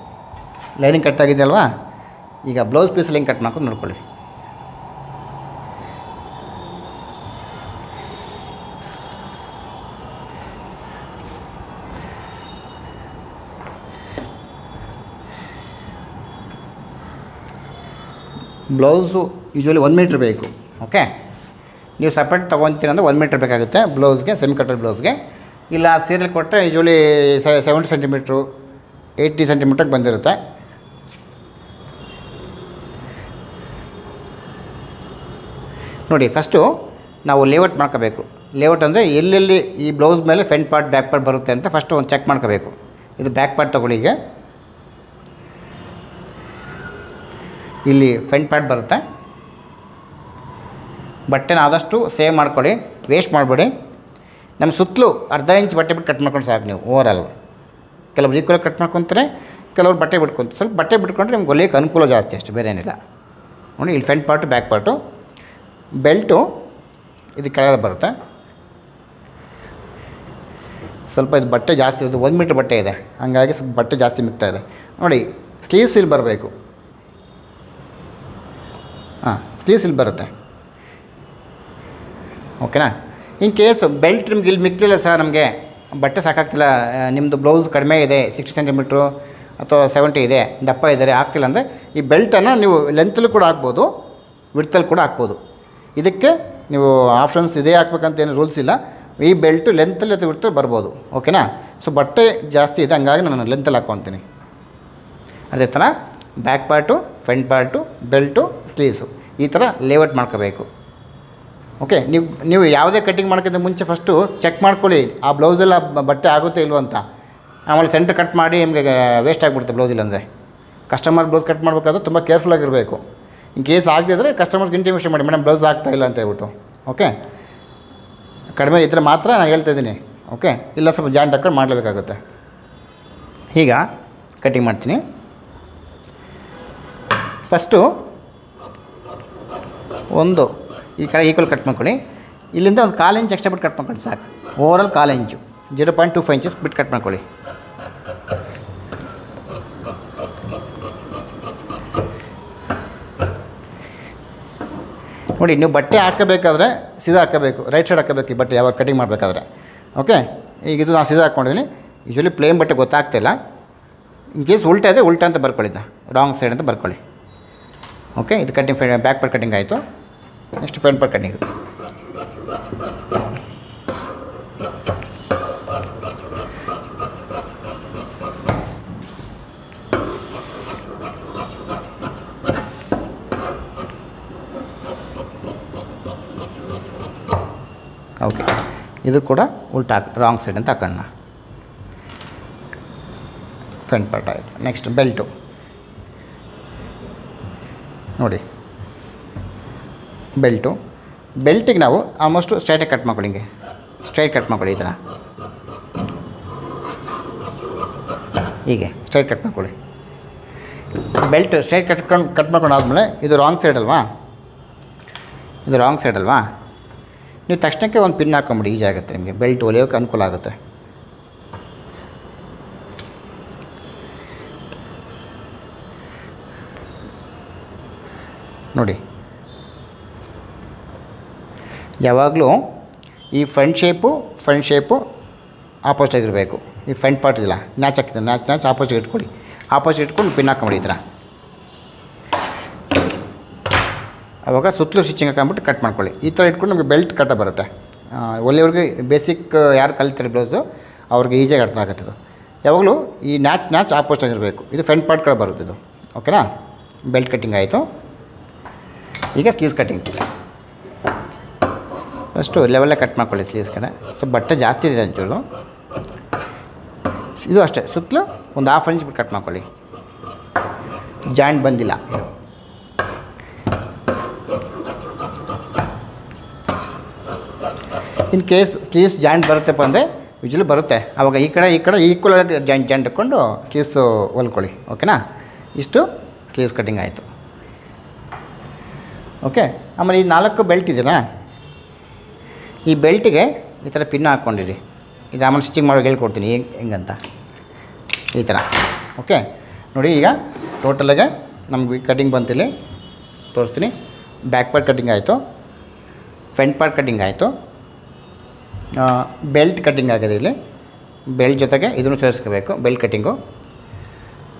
ಲೈನಿಂಗ್ ಕಟ್ ಆಗಿದೆ ಅಲ್ವಾ, ಈಗ ಬ್ಲೌಸ್ ಪೀಸಲ್ಲಿ ಹೆಂಗೆ ಕಟ್ ಮಾಡ್ಕೊಂಡು ನೋಡ್ಕೊಳ್ಳಿ. ಬ್ಲೌಸು ಯೂಶ್ವಲಿ 1 ಮೀಟ್ರ್ ಬೇಕು. ಓಕೆ, ನೀವು ಸಪ್ರೇಟ್ ತೊಗೊತೀರ ಅಂದರೆ 1 ಮೀಟ್ರ್ ಬೇಕಾಗುತ್ತೆ ಬ್ಲೌಸ್ಗೆ, ಸೆಮಿ ಕಟರ್ ಬ್ಲೌಸ್ಗೆ. ಇಲ್ಲ ಸೀರೆಲಿ ಕೊಟ್ಟರೆ ಯೂಶ್ವಲಿ 70 ಸೆಂಟಿಮೀಟ್ರು 80 ಸೆಂಟಿಮೀಟ್ರಿಗೆ ಬಂದಿರುತ್ತೆ. ನೋಡಿ, ಫಸ್ಟು ನಾವು ಲೇಔಟ್ ಮಾಡ್ಕೋಬೇಕು. ಲೇಔಟ್ ಅಂದರೆ ಎಲ್ಲೆಲ್ಲಿ ಈ ಬ್ಲೌಸ್ ಮೇಲೆ ಫ್ರಂಟ್ ಪಾರ್ಟ್ ಬ್ಯಾಕ್ ಪಾರ್ಟ್ ಬರುತ್ತೆ ಅಂತ ಫಸ್ಟು ಒಂದು ಚೆಕ್ ಮಾಡ್ಕೋಬೇಕು. ಇದು ಬ್ಯಾಕ್ ಪಾರ್ಟ್ ತೊಗೊಳ್ಳಿ. ಈಗ ಇಲ್ಲಿ ಫ್ರಂಟ್ ಪಾರ್ಟ್ ಬರುತ್ತೆ. ಬಟ್ಟೆನ ಆದಷ್ಟು ಸೇವ್ ಮಾಡ್ಕೊಳ್ಳಿ, ವೇಸ್ಟ್ ಮಾಡಬೇಡಿ. ನಮ್ಮ ಸುತ್ತಲೂ ಅರ್ಧ ಇಂಚ್ ಬಟ್ಟೆ ಬಿಟ್ಟು ಕಟ್ ಮಾಡ್ಕೊಂಡು ಸಾಕು ನೀವು ಓವರಾಲ್. ಕೆಲವ್ರು ಈಕ್ವಲಾಗಿ ಕಟ್ ಮಾಡ್ಕೊತಾರೆ, ಕೆಲವ್ರು ಬಟ್ಟೆ ಬಿಟ್ಕೊತಾರೆ. ಸ್ವಲ್ಪ ಬಟ್ಟೆ ಬಿಟ್ಕೊಂಡ್ರೆ ನಿಮ್ಗೆ ಹೊಲಿಯೋಕ್ಕೆ ಅನುಕೂಲ ಜಾಸ್ತಿ, ಅಷ್ಟು ಬೇರೆ ಏನಿಲ್ಲ. ನೋಡಿ, ಇಲ್ಲಿ front part back part. Belt ಇದು ಕೆಳಗಡೆ ಬರುತ್ತೆ. ಸ್ವಲ್ಪ ಇದು ಬಟ್ಟೆ ಜಾಸ್ತಿ ಇದೆ, 1 ಮೀಟ್ರ್ ಬಟ್ಟೆ ಇದೆ, ಹಂಗಾಗಿ ಸ್ವಲ್ಪ ಬಟ್ಟೆ ಜಾಸ್ತಿ ಮಿಗ್ತಾ ಇದೆ. ನೋಡಿ, ಸ್ಲೀವ್ಸ್ ಇಲ್ಲಿ ಬರಬೇಕು. ಸ್ಲೀವ್ಸ್ ಇಲ್ಲಿ ಬರುತ್ತೆ. ಓಕೆನಾ? ಇನ್ ಕೇಸ್ ಬೆಲ್ಟ್ ನಿಮ್ಗೆ ಇಲ್ಲಿ ಮಿಕ್ಕಲಿಲ್ಲ ಸರ್, ನಮಗೆ ಬಟ್ಟೆ ಸಾಕಾಗ್ತಿಲ್ಲ, ನಿಮ್ಮದು ಬ್ಲೌಸ್ ಕಡಿಮೆ ಇದೆ, 60 ಸೆಂಟಿಮೀಟ್ರು ಅಥವಾ 70 ಇದೆ, ದಪ್ಪ ಇದ್ದಾರೆ, ಆಗ್ತಿಲ್ಲ ಅಂದರೆ ಈ ಬೆಲ್ಟನ್ನು ನೀವು ಲೆಂತಲ್ಲೂ ಕೂಡ ಹಾಕ್ಬೋದು, ವಿಡ್ತಲ್ಲಿ ಕೂಡ ಹಾಕ್ಬೋದು. ಇದಕ್ಕೆ ನೀವು ಆಪ್ಷನ್ಸ್ ಇದೇ ಹಾಕ್ಬೇಕಂತ ಏನು ರೂಲ್ಸ್ ಇಲ್ಲ. ಈ ಬೆಲ್ಟು ಲೆಂತಲ್ಲಿ ಅಥವಾ ವಿಡ್ತಲ್ಲಿ ಬರ್ಬೋದು. ಓಕೆನಾ? ಸೊ ಬಟ್ಟೆ ಜಾಸ್ತಿ ಇದೆ, ಹಂಗಾಗಿ ನಾನು ಲೆಂತಲ್ಲಿ ಹಾಕ್ಕೊತೀನಿ. ಅದೇ ಥರ back part, front part, belt, sleeves ಈ ಥರ ಲೇಔಟ್ ಮಾಡ್ಕೋಬೇಕು. ಓಕೆ, ನೀವು ಯಾವುದೇ ಕಟ್ಟಿಂಗ್ ಮಾಡೋಕ್ಕಿಂತ ಮುಂಚೆ ಫಸ್ಟು ಚೆಕ್ ಮಾಡ್ಕೊಳ್ಳಿ ಆ ಬ್ಲೌಸೆಲ್ಲ ಬಟ್ಟೆ ಆಗುತ್ತೆ ಇಲ್ವೋ ಅಂತ. ಆಮೇಲೆ ಸೆಂಟ್ರ್ ಕಟ್ ಮಾಡಿ ನಿಮಗೆ ವೇಸ್ಟ್ ಆಗಿಬಿಡುತ್ತೆ ಬ್ಲೌಸ್ ಇಲ್ಲಾಂದರೆ. ಕಸ್ಟಮರ್ ಬ್ಲೌಸ್ ಕಟ್ ಮಾಡಬೇಕಾದ್ರೆ ತುಂಬ ಕೇರ್ಫುಲ್ಲಾಗಿರಬೇಕು. ಇನ್ ಕೇಸ್ ಆಗದಿದ್ದರೆ ಕಸ್ಟಮರ್ಗೆ ಇಂಟಿಮೇಷನ್ ಮಾಡಿ, ಮೇಡಮ್ ಬ್ಲೌಸ್ ಆಗ್ತಾ ಇಲ್ಲ ಅಂತ ಹೇಳ್ಬಿಟ್ಟು. ಓಕೆ, ಕಡಿಮೆ ಇದ್ದರೆ ಮಾತ್ರ ನಾನು ಹೇಳ್ತಾಯಿದ್ದೀನಿ. ಓಕೆ, ಇಲ್ಲ ಸ್ವಲ್ಪ ಜಾಯಿಂಟ್ ಹಾಕೊಂಡು ಮಾಡಲೇಬೇಕಾಗುತ್ತೆ. ಈಗ ಕಟ್ಟಿಂಗ್ ಮಾಡ್ತೀನಿ. ಫಸ್ಟು ಒಂದು ಈ ಕಡೆ ಈಕ್ವಲ್ ಕಟ್ ಮಾಡ್ಕೊಳ್ಳಿ. ಇಲ್ಲಿಂದ ಒಂದು 1/4 ಇಂಚ್ ಎಕ್ಸ್ಟ್ರಾ ಬಿಟ್ಟು ಕಟ್ ಮಾಡ್ಕೊಳ್ಳಿ ಸಾಕು. ಓವರಾಲ್ 1/4 ಇಂಚು, 0.25 ಇಂಚಸ್ ಬಿಟ್ಟು ಕಟ್ ಮಾಡ್ಕೊಳ್ಳಿ. ನೋಡಿ, ನೀವು ಬಟ್ಟೆ ಹಾಕಬೇಕಾದ್ರೆ ಸೀದಾ ಹಾಕಬೇಕು, ರೈಟ್ ಸೈಡ್ ಹಾಕಬೇಕು ಈ ಬಟ್ಟೆ ಯಾವಾಗ ಕಟಿಂಗ್ ಮಾಡಬೇಕಾದ್ರೆ. ಓಕೆ, ಈಗ ಇದು ನಾನು ಸೀದಾ ಹಾಕ್ಕೊಂಡಿದ್ದೀನಿ. ಯೂಶ್ವಲಿ ಪ್ಲೇನ್ ಬಟ್ಟೆ ಗೊತ್ತಾಗ್ತಿಲ್ಲ. ಇನ್ ಕೇಸ್ ಉಲ್ಟಾ ಇದೆ ಉಲ್ಟಾ ಅಂತ ಬರ್ಕೊಳ್ಳಿ, ರಾಂಗ್ ಸೈಡ್ ಅಂತ ಬರ್ಕೊಳ್ಳಿ. ಓಕೆ, ಇದು ಕಟ್ಟಿಂಗ್ ಬ್ಯಾಕ್ ಪಾರ್ಟ್ ಕಟ್ಟಿಂಗ್ ಆಯಿತು. Next front part cutting. Okay, ಇದು ಕೂಡ ಉಲ್ಟಾ ರಾಂಗ್ ಸೈಡ್ ಅಂತ ಹಾಕೋಣ. ಫ್ರಂಟ್ ಪಾರ್ಟ್ ಆಯಿತು. ನೆಕ್ಸ್ಟ್ ಬೆಲ್ಟು ನೋಡಿ, ಬೆಲ್ಟಿಗೆ ನಾವು ಆಲ್ಮೋಸ್ಟು ಸ್ಟ್ರೈಟಾಗಿ ಕಟ್ ಮಾಡ್ಕೊಳ್ಳಿ. ಹಿಂಗೆ ಸ್ಟ್ರೈಟ್ ಕಟ್ ಮಾಡ್ಕೊಳ್ಳಿ. ಈ ಥರ ಹೀಗೆ ಸ್ಟ್ರೈಟ್ ಕಟ್ ಮಾಡ್ಕೊಳ್ಳಿ. ಬೆಲ್ಟ್ ಸ್ಟ್ರೈಟ್ ಕಟ್ ಮಾಡ್ಕೊಂಡು ಆದಮೇಲೆ ಇದು ರಾಂಗ್ ಸೈಡ್ ಅಲ್ವಾ, ನೀವು ತಕ್ಷಣಕ್ಕೆ ಒಂದು ಪಿನ್ ಹಾಕೊಂಬಿಡಿ, ಈಸಿ ಆಗುತ್ತೆ ನಿಮಗೆ, ಬೆಲ್ಟ್ ಹೊಲಿಯೋಕ್ಕೆ ಅನುಕೂಲ ಆಗುತ್ತೆ. ನೋಡಿ, ಯಾವಾಗಲೂ ಈ ಫ್ರಂಟ್ ಶೇಪು ಆಪೋಸಿಟ್ ಆಗಿರಬೇಕು. ಈ ಫ್ರಂಟ್ ಪಾರ್ಟ್ ಇಲ್ಲ, ನ್ಯಾಚ್ ಹಾಕ್ತಿದೆ, ನ್ಯಾಚ್ ಆಪೋಸಿಟ್ ಇಟ್ಕೊಳ್ಳಿ. ಆಪೋಸಿಟ್ ಇಟ್ಕೊಂಡು ಪಿನ್ ಹಾಕೊಂಬಿಡಿ ಈ ಥರ. ಆವಾಗ ಸುತ್ತಲೂ ಸ್ಟಿಚಿಂಗ್ ಹಾಕೊಂಬಿಟ್ಟು ಕಟ್ ಮಾಡ್ಕೊಳ್ಳಿ. ಈ ಥರ ಇಟ್ಕೊಂಡು ನಮಗೆ ಬೆಲ್ಟ್ ಕಟ್ಟ ಬರುತ್ತೆ. ಒಳ್ಳೆಯವ್ರಿಗೆ ಬೇಸಿಕ್ ಯಾರು ಕಲಿತಾರೆ ಬ್ಲೌಸು ಅವ್ರಿಗೆ ಈಸಿಯಾಗಿ ಅರ್ಥ ಆಗುತ್ತೆ. ಇದು ಯಾವಾಗಲೂ ಈ ನ್ಯಾಚ್ ಆಪೋಸಿಟ್ ಆಗಿರಬೇಕು. ಇದು ಫ್ರಂಟ್ ಪಾರ್ಟ್ ಕಡೆ ಬರುತ್ತೆ ಇದು. ಓಕೆನಾ? ಬೆಲ್ಟ್ ಕಟ್ಟಿಂಗ್ ಆಯಿತು. ಈಗ ಸ್ಲೀವ್ಸ್ ಕಟ್ಟಿಂಗ್. ಫಸ್ಟು ಲೆವೆಲ್ಲೇ ಕಟ್ ಮಾಡ್ಕೊಳ್ಳಿ ಸ್ಲೀವ್ಸ್ ಕಡೆ. ಸೊ ಬಟ್ಟೆ ಜಾಸ್ತಿ ಇದೆ ಒಂಚೂರು. ಇದು ಅಷ್ಟೇ, ಸುತ್ತಲೂ ಒಂದು 1/2 ಇಂಚ್ ಬಿಟ್ಟು ಕಟ್ ಮಾಡ್ಕೊಳ್ಳಿ. ಜಾಯಿಂಟ್ ಬಂದಿಲ್ಲ ಇದು. ಇನ್ ಕೇಸ್ ಸ್ಲೀವ್ಸ್ ಜಾಯಿಂಟ್ ಬರುತ್ತಪ್ಪ ಅಂದರೆ ಯೂಶ್ವಲಿ ಬರುತ್ತೆ, ಆವಾಗ ಈ ಕಡೆ ಈಕ್ವಲ್ ಜಾಯಿಂಟ್ ಇಟ್ಕೊಂಡು ಸ್ಲೀವ್ಸು ಹೊಲ್ಕೊಳ್ಳಿ. ಓಕೆನಾ? ಇಷ್ಟು ಸ್ಲೀವ್ಸ್ ಕಟ್ಟಿಂಗ್ ಆಯಿತು. ಓಕೆ, ಆಮೇಲೆ ಈ 4 ಬೆಲ್ಟ್ ಇದೆಯಾ, ಈ ಬೆಲ್ಟಿಗೆ ಈ ಥರ ಪಿನ್ ಹಾಕ್ಕೊಂಡಿರಿ. ಇದು ಆಮೇಲೆ ಸ್ಟಿಚಿಂಗ್ ಮಾಡೋಕೆ ಹೇಳ್ಕೊಡ್ತೀನಿ ಹೆಂಗಂತ. ಈ ಥರ. ಓಕೆ ನೋಡಿ, ಈಗ ಟೋಟಲಾಗೆ ನಮ್ಗೆ ಕಟ್ಟಿಂಗ್ ಬಂತಿಲ್ಲಿ ತೋರಿಸ್ತೀನಿ. ಬ್ಯಾಕ್ ಪಾರ್ಟ್ ಕಟ್ಟಿಂಗ್ ಆಯಿತು, ಫ್ರಂಟ್ ಪಾರ್ಟ್ ಕಟ್ಟಿಂಗ್ ಆಯಿತು, ಬೆಲ್ಟ್ ಕಟ್ಟಿಂಗ್ ಆಗಿದೆ. ಇಲ್ಲಿ ಬೆಲ್ಟ್ ಜೊತೆಗೆ ಇದನ್ನು ಸೇರಿಸ್ಕೋಬೇಕು, ಬೆಲ್ಟ್ ಕಟ್ಟಿಂಗು,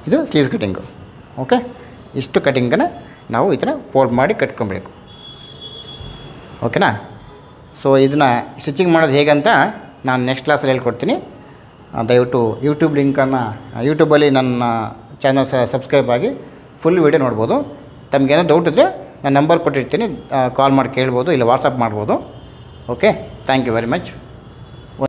ಇದು ಸ್ಲೀವ್ಸ್ ಕಟ್ಟಿಂಗು. ಓಕೆ, ಇಷ್ಟು ಕಟ್ಟಿಂಗನ್ನು ನಾವು ಈ ಥರ ಫೋಲ್ಡ್ ಮಾಡಿ ಕಟ್ಕೊಬೇಕು. ಓಕೆನಾ? ಸೊ ಇದನ್ನು ಸ್ಟಿಚಿಂಗ್ ಮಾಡೋದು ಹೇಗಂತ ನಾನು ನೆಕ್ಸ್ಟ್ ಕ್ಲಾಸಲ್ಲಿ ಹೇಳ್ಕೊಡ್ತೀನಿ. ದಯವಿಟ್ಟು ಯೂಟ್ಯೂಬಲ್ಲಿ ನನ್ನ ಚಾನಲ್ ಸಬ್ಸ್ಕ್ರೈಬ್ ಆಗಿ ಫುಲ್ ವೀಡಿಯೋ ನೋಡ್ಬೋದು. ತಮಗೇನೋ ಡೌಟ್ ಇದ್ದರೆ ನಾನು ನಂಬರ್ ಕೊಟ್ಟಿರ್ತೀನಿ, ಕಾಲ್ ಮಾಡಿ ಕೇಳ್ಬೋದು, ಇಲ್ಲ ವಾಟ್ಸಪ್ ಮಾಡ್ಬೋದು. Okay, thank you very much.